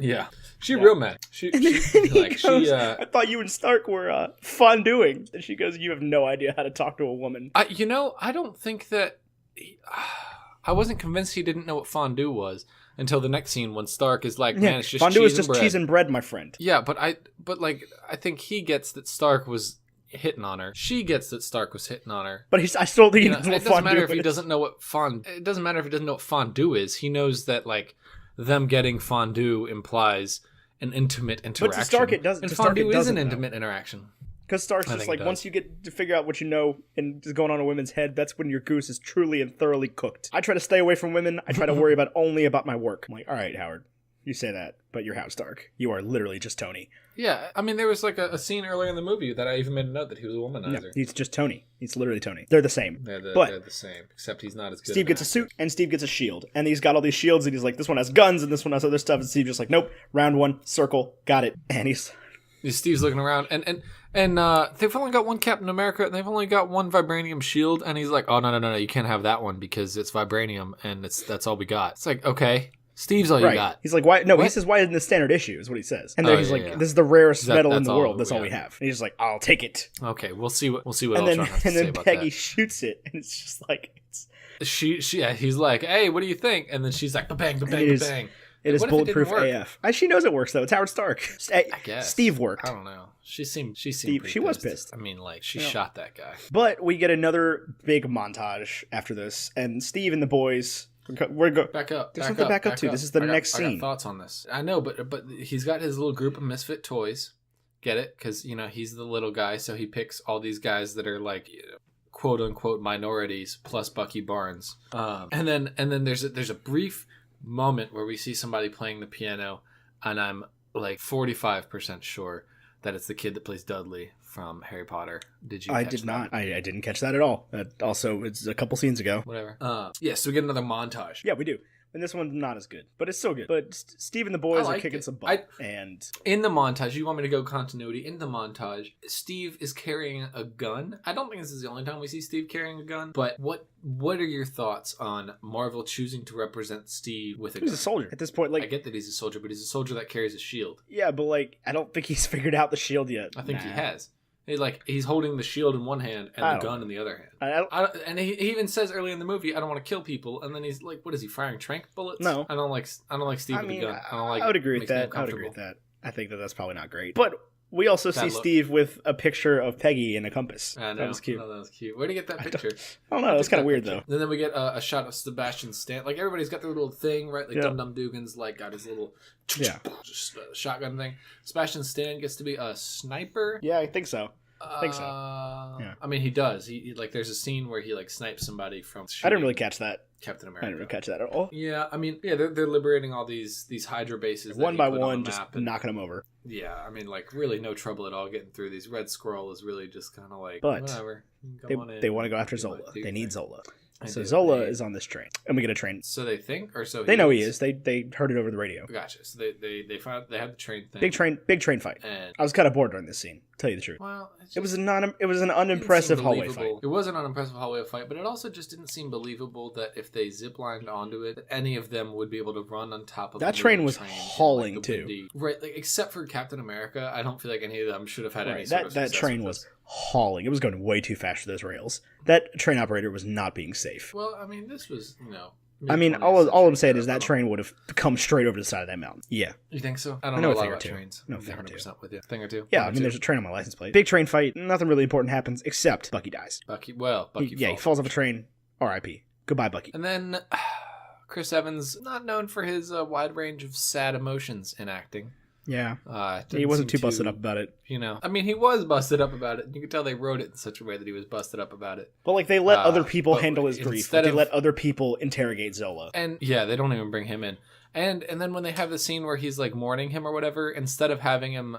Yeah, she's real mad. I thought you and Stark were fonduing. And she goes, "You have no idea how to talk to a woman." I don't think that. I wasn't convinced he didn't know what fondue was until the next scene when Stark is like, "Man, it's just fondue cheese is just and bread. Cheese and bread, my friend." Yeah, but I think he gets that Stark was hitting on her. She gets that Stark was hitting on her. But I still think he knows what it doesn't matter if he doesn't know what it doesn't matter if he doesn't know what fondue is. He knows that like them getting fondue implies an intimate interaction. But to Stark it doesn't. And fondue is an intimate interaction. Because Stark's just like, once you get to figure out what you know and is going on in a women's head, that's when your goose is truly and thoroughly cooked. I try to stay away from women. I try to worry only about my work. I'm like, all right, Howard, you say that, but you're Howard Stark. You are literally just Tony. Yeah, I mean, there was like a scene earlier in the movie that I even made a note that he was a womanizer. No, he's just Tony. He's literally Tony. They're the same. They're the same, except he's not as good. Steve gets a suit, and Steve gets a shield. And he's got all these shields, and he's like, this one has guns, and this one has other stuff. And Steve's just like, nope, round one, circle, got it. And Steve's looking around, and they've only got one Captain America, and they've only got one vibranium shield, and he's like, oh, no, you can't have that one because it's vibranium, and that's all we got. It's like, okay. Steve's all you got. He's like, why? No, he says, why isn't the standard issue? Is what he says. And then he's like, this is the rarest metal in the world. That's all we have. And he's like, I'll take it. Okay, we'll see what else John has to say about that. And then Peggy shoots it, and it's just like, he's like, hey, what do you think? And then she's like, bang, bang. It is bulletproof AF. She knows it works though. It's Howard Stark. I guess Steve worked. I don't know. She seemed. She was pissed. I mean, like she shot that guy. But we get another big montage after this, and Steve and the boys. We're back up. There's something back up too. This is the next scene. I got thoughts on this. I know, but he's got his little group of misfit toys. Get it? Because he's the little guy, so he picks all these guys that are like quote unquote minorities plus Bucky Barnes. And then there's a brief moment where we see somebody playing the piano, and I'm like 45% sure that it's the kid that plays Dudley from Harry Potter. Did you? I did not. I didn't catch that at all. Also, it's a couple scenes ago. Whatever. So we get another montage. Yeah, we do. And this one's not as good, but it's still good. But Steve and the boys are kicking some butt. And in the montage, you want me to go continuity? In the montage, Steve is carrying a gun. I don't think this is the only time we see Steve carrying a gun. But what are your thoughts on Marvel choosing to represent Steve with a gun? He's a soldier at this point. Like, I get that he's a soldier, but he's a soldier that carries a shield. Yeah, but like, I don't think he's figured out the shield yet. I think he has. He's holding the shield in one hand and the gun in the other hand. And he even says early in the movie, "I don't want to kill people." And then he's like, "What is he firing? Tranq bullets?" No, I don't like Steve with a gun. I would agree with that. I think that's probably not great. But we also see Steve with a picture of Peggy in a compass. I know. That was cute. That was cute. Where'd he get that picture? I don't know. That's kind of weird though. And then we get a shot of Sebastian Stan. Like everybody's got their little thing, right? Like Dum Dum Dugan's like got his little shotgun thing. Sebastian Stan gets to be a sniper. Yeah, I think so. Yeah. I mean, he does. He like, there's a scene where he like snipes somebody from. I didn't really catch that. Captain America. I didn't really catch that at all. Yeah, I mean, they're liberating all these Hydra bases one by one, just knocking them over. Yeah, I mean, like really no trouble at all getting through these. Red Squirrel is really just kind of like, but whatever. They want to go after Zola. They need Zola. So Zola is on this train, and we get a train. So they think, or so they know he is. They heard it over the radio. Gotcha. So they found they had the train thing. Big train fight. And I was kind of bored during this scene. Tell you the truth. Well, it was an unimpressive hallway fight. It was an unimpressive hallway fight, but it also just didn't seem believable that if they ziplined onto it, that any of them would be able to run on top of that train. Was hauling like too, right? Like except for Captain America, I don't feel like any of them should have had any. That train was hauling. It was going way too fast for those rails. That train operator was not being safe. Well, I mean, this was I mean, all I'm saying is that train would have come straight over the side of that mountain. Yeah. You think so? I don't know a lot about trains. No, 100% with you. Thing or two. Yeah, I mean, there's a train on my license plate. Big train fight. Nothing really important happens except Bucky dies. Bucky he falls off a train. R.I.P. Goodbye, Bucky. And then Chris Evans, not known for his wide range of sad emotions in acting. Yeah. He wasn't too busted up about it. I mean, he was busted up about it. You could tell they wrote it in such a way that he was busted up about it. But, like, they let other people handle his grief. They let other people interrogate Zola. And, yeah, they don't even bring him in. And then when they have the scene where he's, like, mourning him or whatever, instead of having him,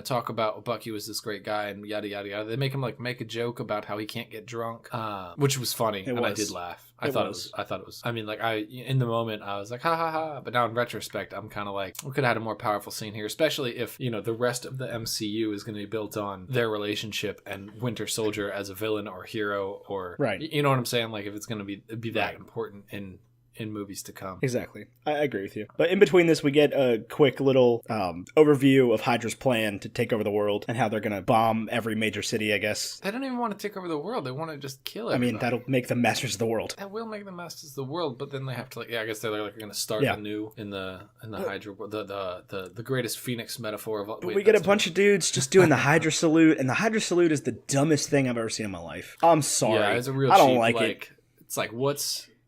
talk about Bucky was this great guy and yada, yada, yada, they make him, like, make a joke about how he can't get drunk, which was funny. I did laugh. I thought it was. I mean, like, in the moment, I was like, ha, ha, ha. But now in retrospect, I'm kind of like, we could have had a more powerful scene here, especially if, the rest of the MCU is going to be built on their relationship and Winter Soldier as a villain or hero or, right. You know what I'm saying? Like, if it's going to be that important in movies to come. Exactly. I agree with you. But in between this, we get a quick little overview of Hydra's plan to take over the world and how they're going to bomb every major city, I guess. They don't even want to take over the world. They want to just kill everybody. I mean, that'll make them masters of the world. That will make them masters of the world, but then they have to, I guess they're going to start anew in the Hydra world. The greatest Phoenix metaphor of all. But we get a bunch of dudes just doing the Hydra salute, and the Hydra salute is the dumbest thing I've ever seen in my life. I'm sorry. Yeah, it's a real I don't like it. It's like,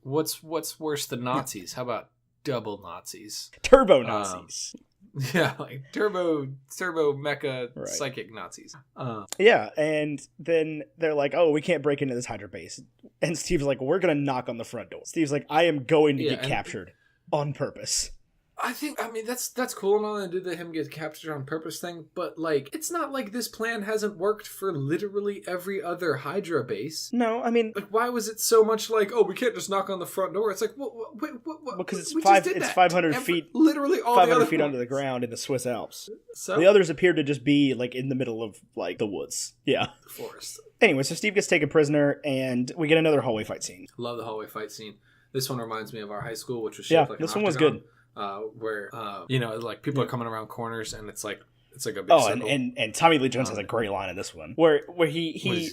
What's worse than Nazis? How about double Nazis? Turbo Nazis. Yeah, like turbo mecha psychic Nazis. Yeah, and then they're like, "Oh, we can't break into this Hydra base." And Steve's like, "We're gonna knock on the front door." Steve's like, "I am going to get captured on purpose." I mean, that's cool and all, and did him get captured on purpose thing, but, like, it's not like this plan hasn't worked for literally every other Hydra base. No, I mean... Like, why was it so much like, oh, we can't just knock on the front door? It's like, what? Because it's 500 feet... Literally all 500 the other feet under the ground in the Swiss Alps. So? The others appear to just be, like, in the middle of, like, the woods. Yeah. The forest. Anyway, so Steve gets taken prisoner, and we get another hallway fight scene. Love the hallway fight scene. This one reminds me of our high school, which was shaped like an this one was octagon. good. Where like people are coming around corners and it's like a big circle. and Tommy Lee Jones has a great line in this one where he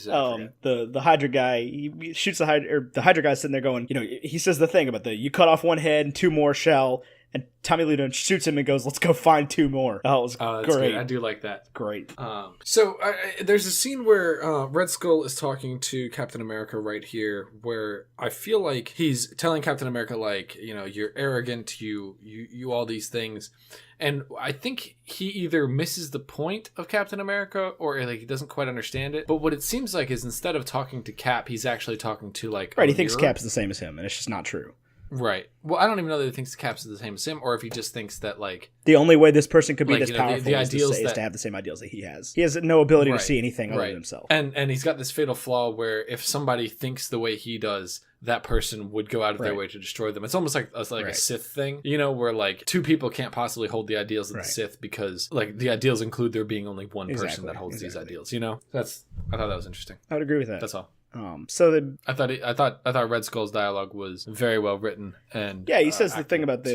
the Hydra guy he shoots the Hydra guy's sitting there going, he says the thing about you cut off one head and two more shell, and Tommy Lee Jones shoots him and goes, "Let's go find two more." Oh, it was great. Good. I do like that. Great. So there's a scene where Red Skull is talking to Captain America right here, where I feel like he's telling Captain America, like, you're arrogant, you all these things. And I think he either misses the point of Captain America or like he doesn't quite understand it. But what it seems like is instead of talking to Cap, he's actually talking to like he thinks Cap's the same as him, and it's just not true. Right. Well, I don't even know that he thinks Cap's the same as him, or if he just thinks that, like... The only way this person could be like, this powerful the ideals is to have the same ideals that he has. He has no ability to see anything other than himself. And he's got this fatal flaw where if somebody thinks the way he does, that person would go out of their way to destroy them. It's almost like a Sith thing, you know, where like two people can't possibly hold the ideals of the Sith because like the ideals include there being only one person that holds these ideals, you know? I thought that was interesting. I would agree with that. That's all. I thought Red Skull's dialogue was very well written, and he says the thing about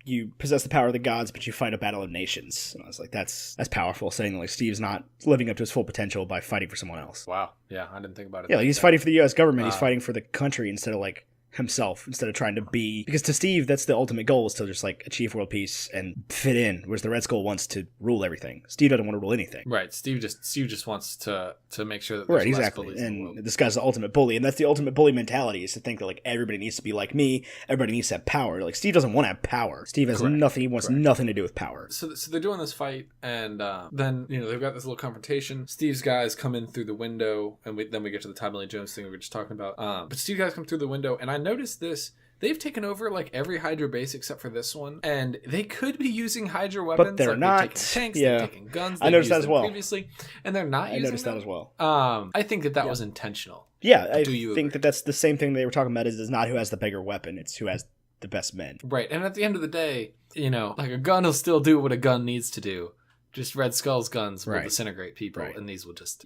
you possess the power of the gods, but you fight a battle of nations. And I was like, that's powerful, saying like Steve's not living up to his full potential by fighting for someone else. Wow. Yeah, I didn't think about it. Yeah, like he's fighting for the U.S. government. He's fighting for the country instead of like himself, instead of trying to be, because to Steve that's the ultimate goal, is to just like achieve world peace and fit in, whereas the Red Skull wants to rule everything. Steve doesn't want to rule anything. Right. Steve just wants to make sure that there's less bullies in the world. And this guy's the ultimate bully, and that's the ultimate bully mentality, is to think that like everybody needs to be like me, everybody needs to have power. Like Steve doesn't want to have power. Steve has nothing. He wants nothing to do with power. So they're doing this fight, and then they've got this little confrontation. Steve's guys come in through the window, and then we get to the Tommy Lee Jones thing we were just talking about. But Steve guys come through the window, and I noticed this. They've taken over like every Hydra base except for this one, and they could be using Hydra weapons, but they're like not. They've taken tanks, they've taken guns. I noticed that as well previously, and they're not. I noticed that as well. I think that was intentional. Yeah, I think that's the same thing they were talking about. Is not who has the bigger weapon; it's who has the best men. Right, and at the end of the day, like a gun will still do what a gun needs to do. Just Red Skull's guns will disintegrate people, and these will just,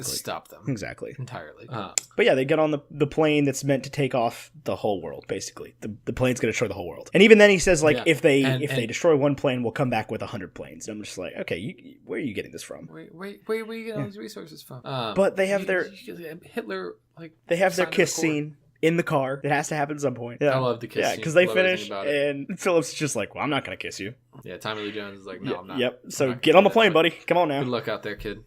stop them. Exactly. Entirely. But yeah, they get on the plane that's meant to take off the whole world, basically. The plane's going to destroy the whole world. And even then he says, like, if they destroy one plane, we'll come back with 100 planes. And I'm just like, okay, where are you getting this from? Where are you getting all these resources from? But they have Hitler, like... They have their kiss scene in the car. It has to happen at some point. Yeah. I love the kiss scene. Because they finish, and Phillips is just like, well, I'm not going to kiss you. Yeah, Tommy Lee Jones is like, no, I'm not. Yep. So get on the plane, buddy. Come on now. Good luck out there, kid.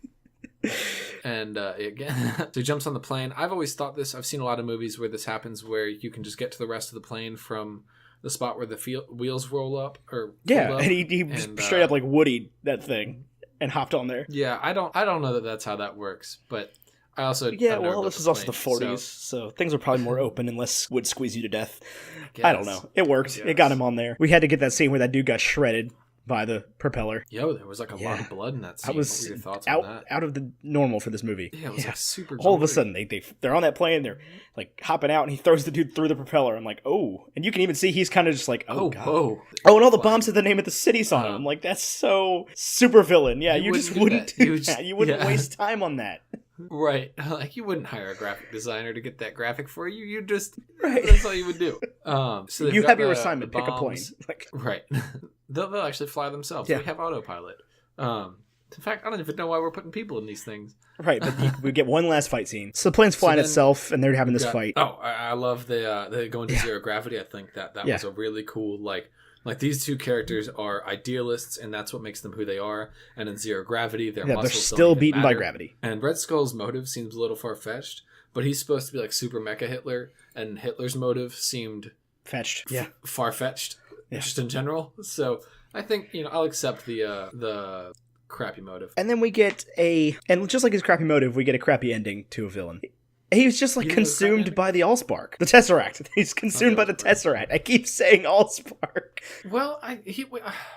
And again, so he jumps on the plane. I've always thought this. I've seen a lot of movies where this happens, where you can just get to the rest of the plane from the spot where the wheels roll up or and he straight up like Woody that thing and hopped on there. Yeah, I don't know that that's how that works, but. This is also the 40s, so things are probably more open and less would squeeze you to death. I don't know. It worked. It got him on there. We had to get that scene where that dude got shredded by the propeller. Yo, there was like a lot of blood in that scene. What were your thoughts on that? Out of the normal for this movie. Yeah, it was like super gory. All of a sudden, they're on that plane, they're like hopping out, and he throws the dude through the propeller. I'm like, oh. And you can even see he's kind of just like, oh God. Whoa. Oh, and all the bombs have the name of the cities on them. I'm like, that's so super villain. Yeah, you just wouldn't do that. You wouldn't waste time on that. Right. Like, you wouldn't hire a graphic designer to get that graphic for you. You just... That's all you would do. So you have your assignment. Pick a plane. Right. They'll actually fly themselves. Yeah. We have autopilot. In fact, I don't even know why we're putting people in these things. Right, but we get one last fight scene. So the plane's flying itself, and they're having this fight. Oh, I love they go into zero gravity. I think that was a really cool, like these two characters are idealists, and that's what makes them who they are. And in zero gravity, their muscles they're still beaten by gravity. And Red Skull's motive seems a little far-fetched, but he's supposed to be like super mecha Hitler, and Hitler's motive seemed fetched, far-fetched, just in general. So I think I'll accept the crappy motive. And then we get and just like his crappy motive, we get a crappy ending to a villain. He was just like consumed by the Allspark. The Tesseract. He's consumed by the Tesseract. I keep saying Allspark. Well, a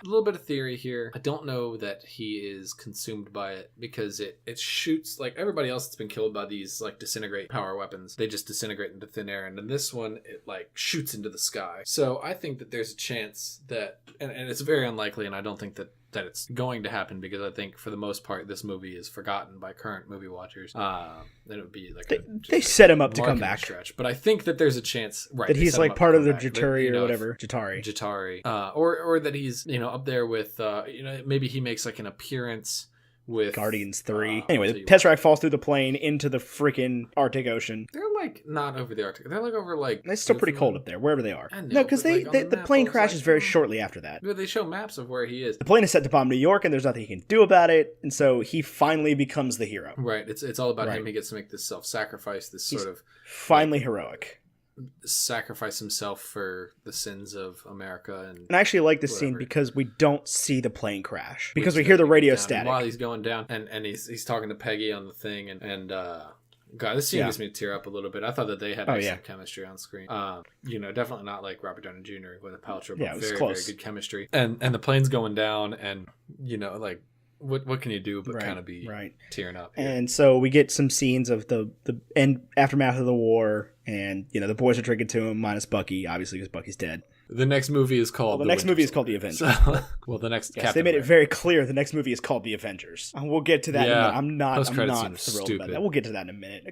little bit of theory here. I don't know that he is consumed by it because it shoots like everybody else that's been killed by these like disintegrate power weapons. They just disintegrate into thin air, and in this one it like shoots into the sky. So I think that there's a chance that, and it's very unlikely, and I don't think that it's going to happen because I think for the most part this movie is forgotten by current movie watchers. Then it would be like they set him up to come back. Stretch. But I think that there's a chance, that he's like part of the Jatari or whatever. Jatari. Or that he's up there with maybe he makes like an appearance with Guardians 3. Anyway, the Tesseract falls through the plane into the freaking Arctic Ocean. They're like not over the Arctic. They're like over like... It's still pretty cold up there, wherever they are. No, because the plane crashes very shortly after that. They show maps of where he is. The plane is set to bomb New York, and there's nothing he can do about it, and so he finally becomes the hero. Right. It's all about him. He gets to make this self-sacrifice, he's sort of... finally heroic. Sacrifice himself for the sins of America, and I actually like this scene because we don't see the plane crash because we hear the radio static while he's going down, and he's talking to Peggy on the thing, and God, this scene makes me tear up a little bit. I thought that they had excellent chemistry on screen. Definitely not like Robert Downey Jr. and Gwyneth Paltrow, but very, very good chemistry. And the plane's going down, and like what can you do but kind of be tearing up here? And so we get some scenes of the end aftermath of the war, and the boys are drinking to him, minus Bucky, obviously, because Bucky's dead. The next movie is called The next movie is called The Avengers. The next they made it very clear the next movie is called The Avengers. We'll get to that in a minute. I'm not thrilled about that. We'll get to that in a minute.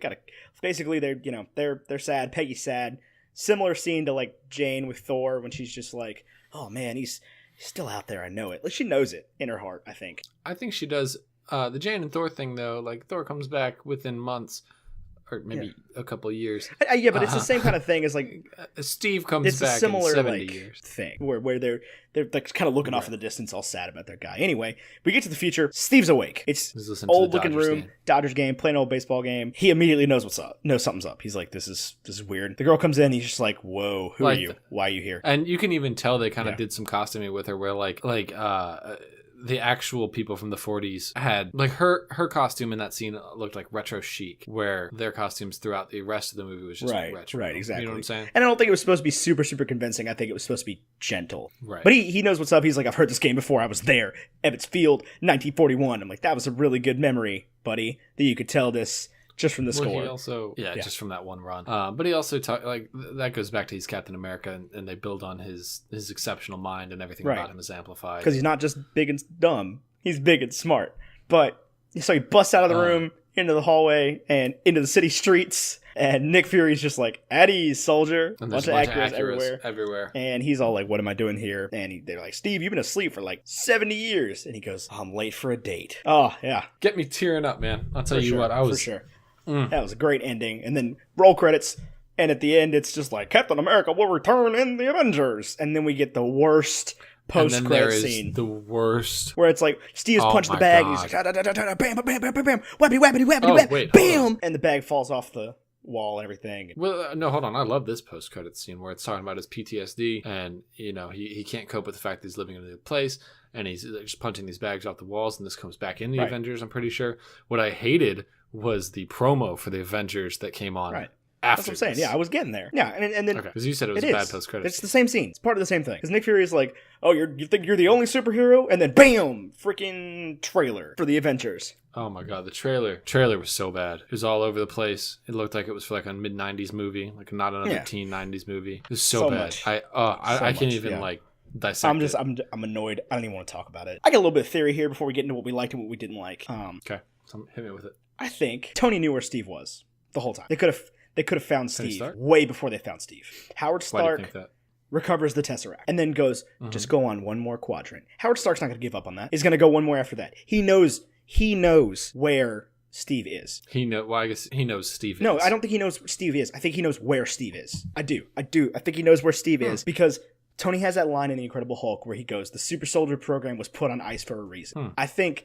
Basically they're sad. Peggy's sad. Similar scene to like Jane with Thor when she's just like, oh man, he's still out there. I know it. Like she knows it in her heart, I think. I think she does. The Jane and Thor thing though, like Thor comes back within months. Or maybe a couple of years. But it's the same kind of thing as like Steve comes back in 70 years thing where they're like kind of looking off in the distance, all sad about their guy. Anyway, we get to the future. Steve's awake. It's old looking room, Dodgers game, plain old baseball game. He immediately knows what's up. Knows something's up. He's like, this is weird. The girl comes in. He's just like, whoa, who are you? Why are you here? And you can even tell they kind of did some costuming with her, where like the actual people from the 40s had like her costume in that scene looked like retro chic, where their costumes throughout the rest of the movie was just retro. Right, exactly. You know what I'm saying? And I don't think it was supposed to be super, super convincing. I think it was supposed to be gentle. Right. But he knows what's up. He's like, I've heard this game before. I was there. Ebbets Field, 1941. I'm like, that was a really good memory, buddy, that you could tell this just from the score. He also, just from that one run. But he also that goes back to he's Captain America, and they build on his exceptional mind, and everything about him is amplified. Because he's not just big and dumb; he's big and smart. But so he busts out of the room into the hallway and into the city streets, and Nick Fury's just like, "At ease, soldier." And there's a bunch of Acuras everywhere. And he's all like, "What am I doing here?" And they're like, "Steve, you've been asleep for like 70 years." And he goes, "I'm late for a date." Oh yeah, get me tearing up, man. I'll tell you what, I was for sure. That was a great ending. And then roll credits. And at the end, it's just like, Captain America will return in the Avengers. And then we get the worst post-credit scene. The worst. Where it's like, Steve's punched the bag. And he's like, bam, bam, bam, bam, bam, bam, wappity, wappity, wappity, bam. And the bag falls off the wall and everything. Well, no, hold on. I love this post-credit scene where it's talking about his PTSD. And, he can't cope with the fact that he's living in a new place. And he's just punching these bags off the walls. And this comes back in the Avengers, I'm pretty sure. What I hated was the promo for the Avengers that came on after. That's what I'm saying. Yeah, I was getting there. Yeah, and then because you said it was a bad post credit. It's the same scene. It's part of the same thing. Because Nick Fury is like, "Oh, you think you're the only superhero?" And then bam, freaking trailer for the Avengers. Oh my god, the trailer was so bad. It was all over the place. It looked like it was for like a mid '90s movie, like not another teen '90s movie. It was so bad. Much. I can't even dissect. I'm annoyed. I don't even want to talk about it. I got a little bit of theory here before we get into what we liked and what we didn't like. Okay, so hit me with it. I think Tony knew where Steve was the whole time. They could have found Steve way before they found Steve. Howard Stark recovers the Tesseract and then goes, just go on one more quadrant. Howard Stark's not going to give up on that. He's going to go one more after that. He knows where Steve is. I guess he knows Steve is. No, I don't think he knows where Steve is. I think he knows where Steve is. I do. I think he knows where Steve is because Tony has that line in The Incredible Hulk where he goes, "The super soldier program was put on ice for a reason." I think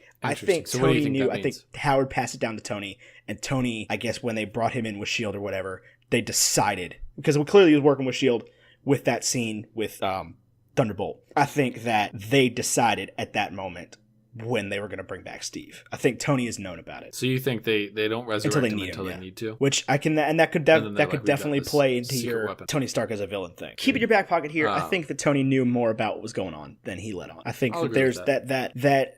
So Tony knew. I think Howard passed it down to Tony, and Tony, I guess when they brought him in with S.H.I.E.L.D. or whatever, they decided, because clearly he was working with S.H.I.E.L.D. with that scene with Thunderbolt. I think that they decided at that moment when they were going to bring back Steve. I think Tony has known about it. So you think they don't resurrect him until they need to? Which I can, and that could definitely play into your weapon. Tony Stark as a villain thing. Keep it in your back pocket here. I think that Tony knew more about what was going on than he let on. I think that there's that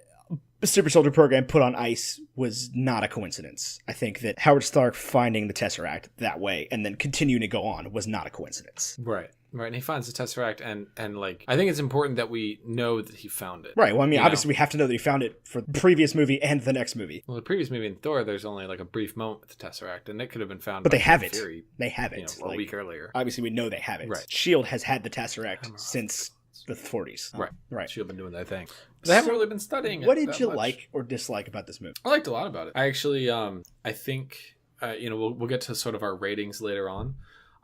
super soldier program put on ice was not a coincidence. I think that Howard Stark finding the Tesseract that way and then continuing to go on was not a coincidence. Right. Right, and he finds the Tesseract, and like, I think it's important that we know that he found it. Right, well, I mean, obviously we have to know that he found it for the previous movie and the next movie. Well, the previous movie in Thor, there's only like a brief moment with the Tesseract, and it could have been found but they have it. Fury, they have it. A week earlier. Obviously, we know they have it. Right. S.H.I.E.L.D. has had the Tesseract since the 40s. Right. S.H.I.E.L.D. been doing their thing. But they haven't really been studying it. What did you like or dislike about this movie? I liked a lot about it. I actually, I think, we'll get to sort of our ratings later on.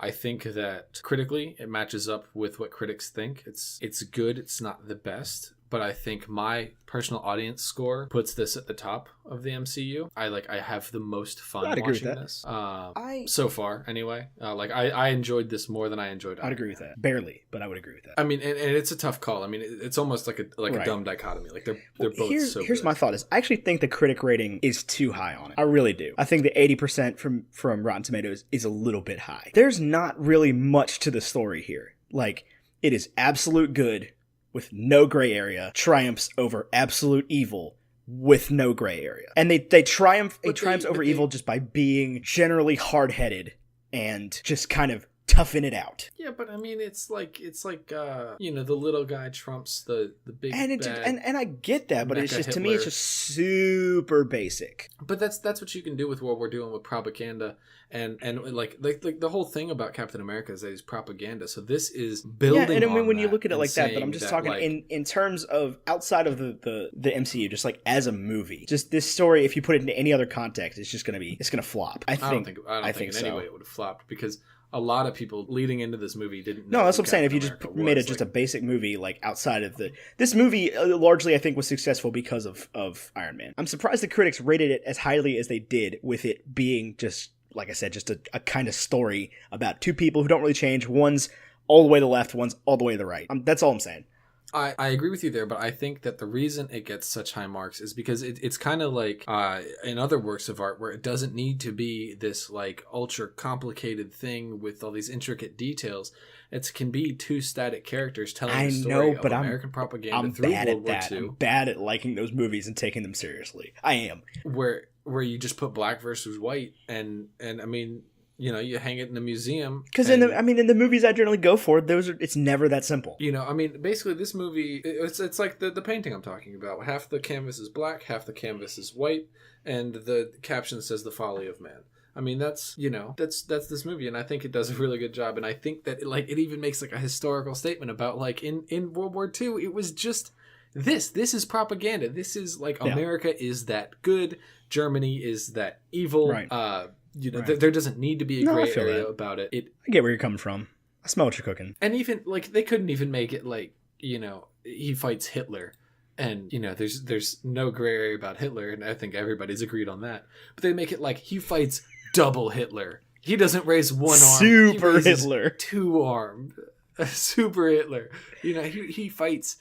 I think that critically it matches up with what critics think. It's good. It's not the best, but I think my personal audience score puts this at the top of the MCU. I have the most fun watching this. So far, anyway. I enjoyed this more than I enjoyed Iron Man. I'd agree with that. Barely, but I would agree with that. I mean, and it's a tough call. I mean, it's almost like a dumb dichotomy. Like they're both Here's my thought is I actually think the critic rating is too high on it. I really do. I think the 80% from Rotten Tomatoes is a little bit high. There's not really much to the story here. Like, it is absolute good with no gray area, triumphs over absolute evil with no gray area. And they triumphs over evil just by being generally hard-headed and just kind of toughen it out. Yeah, but I mean, it's like the little guy trumps the big bad. And I get that, but it's just Hitler. To me, it's just super basic. But that's what you can do with what we're doing with propaganda, and like the whole thing about Captain America is that he's propaganda. So this is building. Yeah, and I mean when you look at it like that, but I'm just talking in terms of outside of the MCU, just like as a movie, just this story. If you put it into any other context, it's gonna flop. I don't think in any way it would have flopped because a lot of people leading into this movie didn't know. No, that's what I'm saying. If you just made it just a basic movie, like outside of this movie largely I think was successful because of Iron Man. I'm surprised the critics rated it as highly as they did, with it being just, like I said, just a kind of story about two people who don't really change. One's all the way to the left, one's all the way to the right. That's all I'm saying. I agree with you there, but I think that the reason it gets such high marks is because it's kind of like in other works of art where it doesn't need to be this like ultra complicated thing with all these intricate details. It can be two static characters telling the story of American propaganda through World War II. I'm bad at liking those movies and taking them seriously. I am. Where you just put black versus white and I mean, you hang it in a museum. Because in the movies I generally go for, it's never that simple. I mean, basically this movie, it's like the painting I'm talking about. Half the canvas is black, half the canvas is white, and the caption says "The Folly of Man." I mean, that's this movie, and I think it does a really good job. And I think that it even makes like a historical statement about like in World War II, it was just this is propaganda. This is like America is that good, Germany is that evil. Right. Right. There doesn't need to be a gray area about it. I get where you're coming from. I smell what you're cooking. And even like they couldn't even make it like he fights Hitler, and there's no gray area about Hitler, and I think everybody's agreed on that. But they make it like he fights double Hitler. He doesn't raise one arm. Super Hitler. 2-armed. Super Hitler. He fights.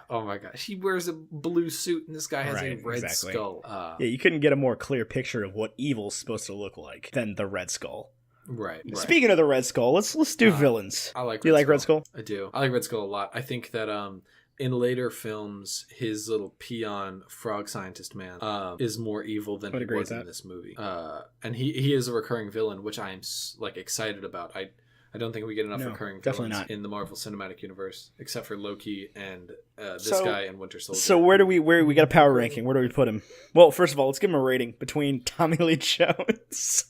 Oh my gosh. He wears a blue suit and this guy has a red skull. You couldn't get a more clear picture of what evil's supposed to look like than the Red Skull. Right. Speaking of the Red Skull, let's do villains. I like. Do you like Red Skull? I do. I like Red Skull a lot. I think that in later films, his little peon frog scientist man is more evil than he was in this movie. And he is a recurring villain, which I am like excited about. I don't think we get enough recurring villains in the Marvel Cinematic Universe, except for Loki and this guy and Winter Soldier. So where we got a power ranking? Where do we put him? Well, first of all, let's give him a rating between Tommy Lee Jones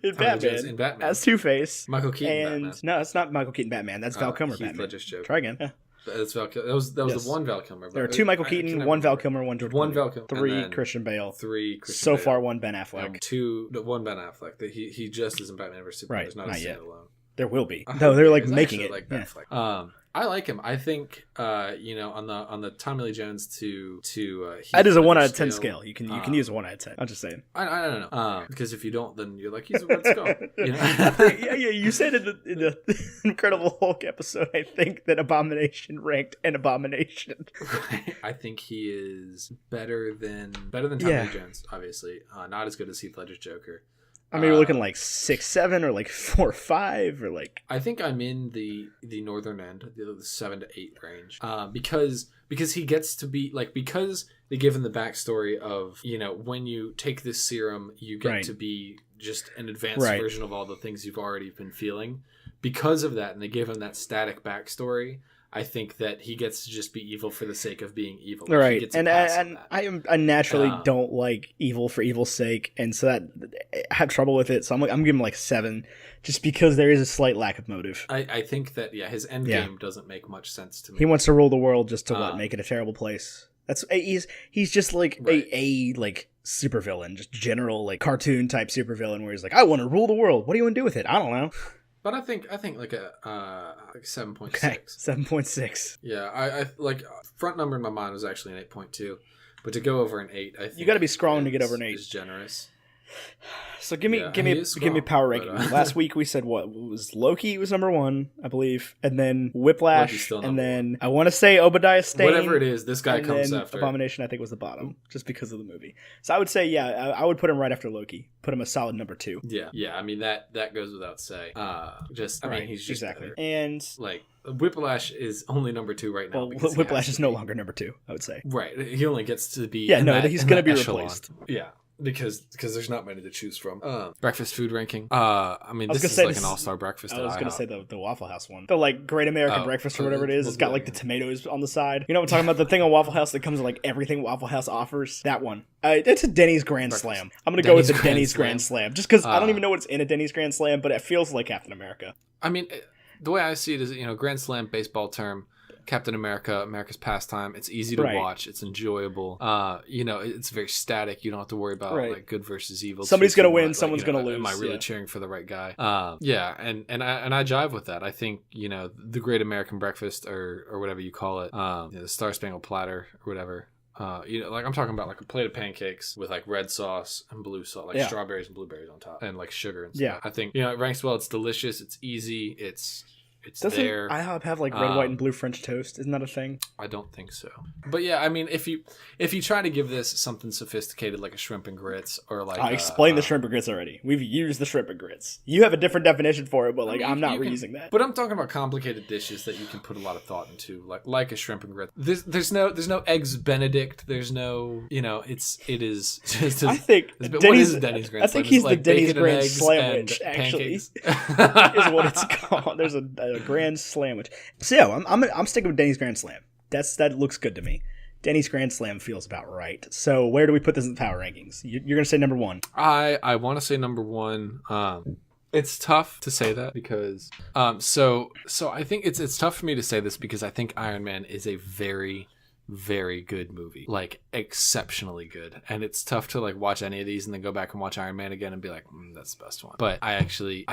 in Batman as Two-Face, Michael Keaton and Batman. No, it's not Michael Keaton Batman. That's Val Kilmer Batman. Ledger's joke. Try again. Yeah. That's Val Kilmer. That was the one Val Kilmer. There are two Michael Keaton, one Val Kilmer, one George Clooney. Val Kilmer. 3 Christian Bale. 3 Christian Bale. So far, 1 Ben Affleck. 1 Ben Affleck. He just isn't Batman vs Superman. There's not a standalone. There will be. No, they're like making it. Like Ben Affleck. I like him. I think on the Tommy Lee Jones to that is a 1 out of 10 scale. You can use a 1 out of 10. I'm just saying. I don't know. Because if you don't, then you're like, he's a Red Skull. Yeah. You said in the Incredible Hulk episode, I think that Abomination ranked an abomination. I think he is better than Tommy Lee Jones. Obviously, not as good as Heath Ledger's Joker. I mean, we're looking like 6, 7, or like 4, 5, or like. I think I'm in the northern end, the 7 to 8 range, because he gets to be like, because they give him the backstory of when you take this serum, you get to be just an advanced version of all the things you've already been feeling. Because of that, and they give him that static backstory. I think that he gets to just be evil for the sake of being evil. Right, and I naturally don't like evil for evil's sake, and so that I have trouble with it. So I'm giving him like 7, just because there is a slight lack of motive. I think that his end game doesn't make much sense to me. He wants to rule the world just to make it a terrible place. That's he's just like a like supervillain, just general like cartoon type supervillain where he's like, I want to rule the world. What do you want to do with it? I don't know. But I think like a like 7.6. Okay, 7.6. Yeah, I like front number in my mind was actually an 8.2, but to go over an 8, I think You got to be strong to get over an 8. Is generous. So give me power ranking. Last week we said what was Loki was number 1, I believe, and then Whiplash, and then I want to say Obadiah Stane. Whatever it is, this guy comes after. Abomination, I think, was the bottom, just because of the movie. So I would say, I would put him right after Loki. Put him a solid number 2. Yeah. I mean that goes without saying. Mean he's just exactly. better. And like Whiplash is only number 2 right now. Well, Whiplash is no longer number 2. I would say. Right. He only gets to be. He's going to be replaced. Yeah. Because there's not many to choose from. Breakfast food ranking. This is like an all-star breakfast. I was going to say the Waffle House one. The like Great American Breakfast or whatever it is. It's got like the tomatoes on the side. You know what I'm talking about? The thing on Waffle House that comes with like everything Waffle House offers. That one. It's a Denny's Grand Slam. I'm going to go with the Denny's Grand Slam. Just because I don't even know what's in a Denny's Grand Slam, but it feels like Captain America. I mean, the way I see it is, Grand Slam baseball term. Captain America, America's pastime. It's easy to watch. It's enjoyable. It's very static. You don't have to worry about like good versus evil. Somebody's gonna win. Someone's gonna lose. Am I really cheering for the right guy? And I jive with that. I think the Great American Breakfast or whatever you call it, the Star Spangled Platter or whatever. Like I'm talking about like a plate of pancakes with like red sauce and blue sauce, like strawberries and blueberries on top, and like sugar and stuff. Yeah. I think it ranks well. It's delicious. It's easy. Doesn't IHOP have like red, white, and blue French toast? Isn't that a thing? I don't think so. But yeah, I mean, if you try to give this something sophisticated like a shrimp and grits or like I explained the shrimp and grits already. We've used the shrimp and grits. You have a different definition for it, but like I'm not reusing that. But I'm talking about complicated dishes that you can put a lot of thought into, like a shrimp and grits. There's no eggs Benedict. There's no it is just. I think Denny's Grand Slam? I think he's the Denny's Grand Sandwich. Actually, is what it's called. There's a Grand Sandwich. So yeah, I'm sticking with Denny's Grand Slam. That looks good to me. Denny's Grand Slam feels about right. So where do we put this in the power rankings? You're gonna say number 1. I want to say number 1. It's tough to say that because so I think it's tough for me to say this because I think Iron Man is a very, very good movie, like exceptionally good, and it's tough to like watch any of these and then go back and watch Iron Man again and be like, that's the best one. But I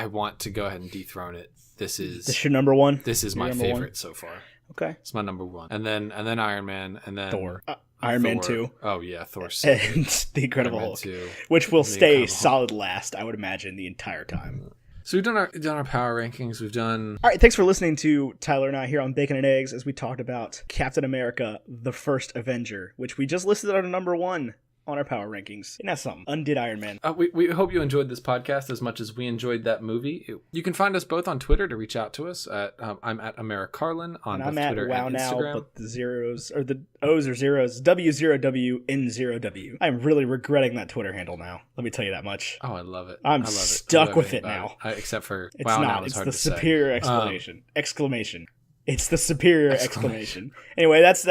want to go ahead and dethrone it. This your number 1. This is my favorite so far. Okay, it's my number 1, and then Iron Man, and then Thor, Iron Man 2. Oh yeah, Thor, and the Incredible Hulk, 2, which will stay solid last, I would imagine, the entire time. So we've done our power rankings. We've done. All right, thanks for listening to Tyler and I here on Bacon and Eggs as we talked about Captain America: The First Avenger, which we just listed at number 1 on our power rankings. And that's something. Undid Iron Man. We hope you enjoyed this podcast as much as we enjoyed that movie. You can find us both on Twitter to reach out to us. I'm at AmeriCarlin on both Twitter and Instagram. But the zeros or the O's are zeros. W0WN0W. I'm really regretting that Twitter handle now. Let me tell you that much. Oh, I love it. I'm stuck with it now. Except for it's not. It's the superior exclamation. It's the superior exclamation. Anyway, that's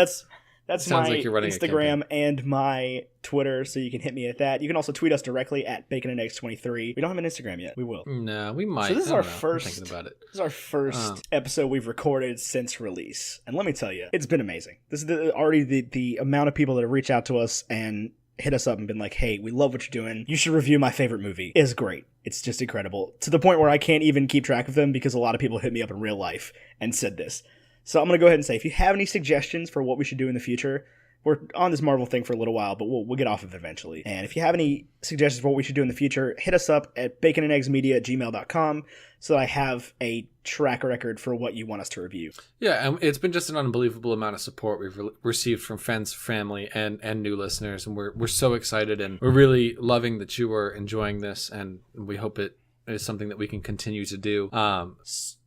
my like Instagram and my Twitter, so you can hit me at that. You can also tweet us directly at Baconandeggs23. We don't have an Instagram yet. We will. No, we might. So this is our first. Thinking about it. This is our first episode we've recorded since release, and let me tell you, it's been amazing. This is already the amount of people that have reached out to us and hit us up and been like, "Hey, we love what you're doing. You should review my favorite movie." Is great. It's just incredible to the point where I can't even keep track of them because a lot of people hit me up in real life and said this. So I'm going to go ahead and say, if you have any suggestions for what we should do in the future, we're on this Marvel thing for a little while, but we'll get off of it eventually. And if you have any suggestions for what we should do in the future, hit us up at baconandeggsmedia@gmail.com so that I have a track record for what you want us to review. Yeah, and it's been just an unbelievable amount of support we've received from friends, family, and new listeners, and we're so excited, and we're really loving that you are enjoying this, and we hope it is something that we can continue to do.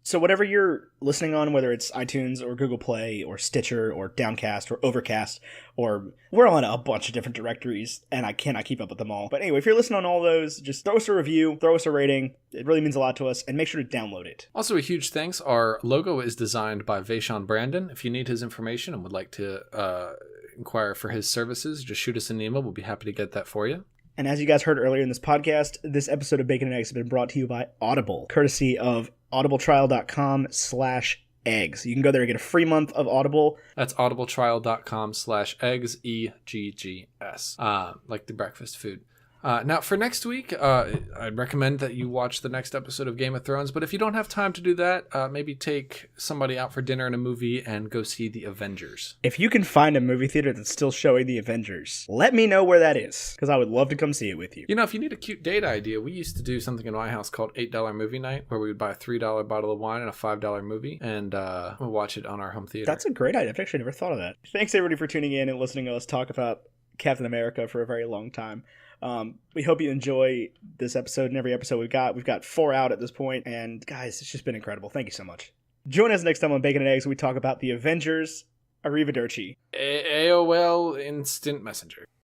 So whatever you're listening on, whether it's iTunes or Google Play or Stitcher or Downcast or Overcast, or we're on a bunch of different directories and I cannot keep up with them all. But anyway, if you're listening on all those, just throw us a review, throw us a rating. It really means a lot to us, and make sure to download it. Also, a huge thanks. Our logo is designed by Vaishon Brandon. If you need his information and would like to inquire for his services, just shoot us an email. We'll be happy to get that for you. And as you guys heard earlier in this podcast, this episode of Bacon and Eggs has been brought to you by Audible, courtesy of audibletrial.com/eggs. You can go there and get a free month of Audible. That's audibletrial.com/eggs, EGGS, like the breakfast food. Now, for next week, I'd recommend that you watch the next episode of Game of Thrones. But if you don't have time to do that, maybe take somebody out for dinner and a movie and go see The Avengers. If you can find a movie theater that's still showing The Avengers, let me know where that is, because I would love to come see it with you. You know, if you need a cute date idea, we used to do something in my house called $8 Movie Night, where we would buy a $3 bottle of wine and a $5 movie, and we'll watch it on our home theater. That's a great idea. I've actually never thought of that. Thanks, everybody, for tuning in and listening to us talk about Captain America for a very long time. We hope you enjoy this episode and every episode we've got. We've got 4 out at this point, and guys, it's just been incredible. Thank you so much. Join us next time on Bacon and Eggs when we talk about The Avengers. Arrivederci. AOL Instant Messenger.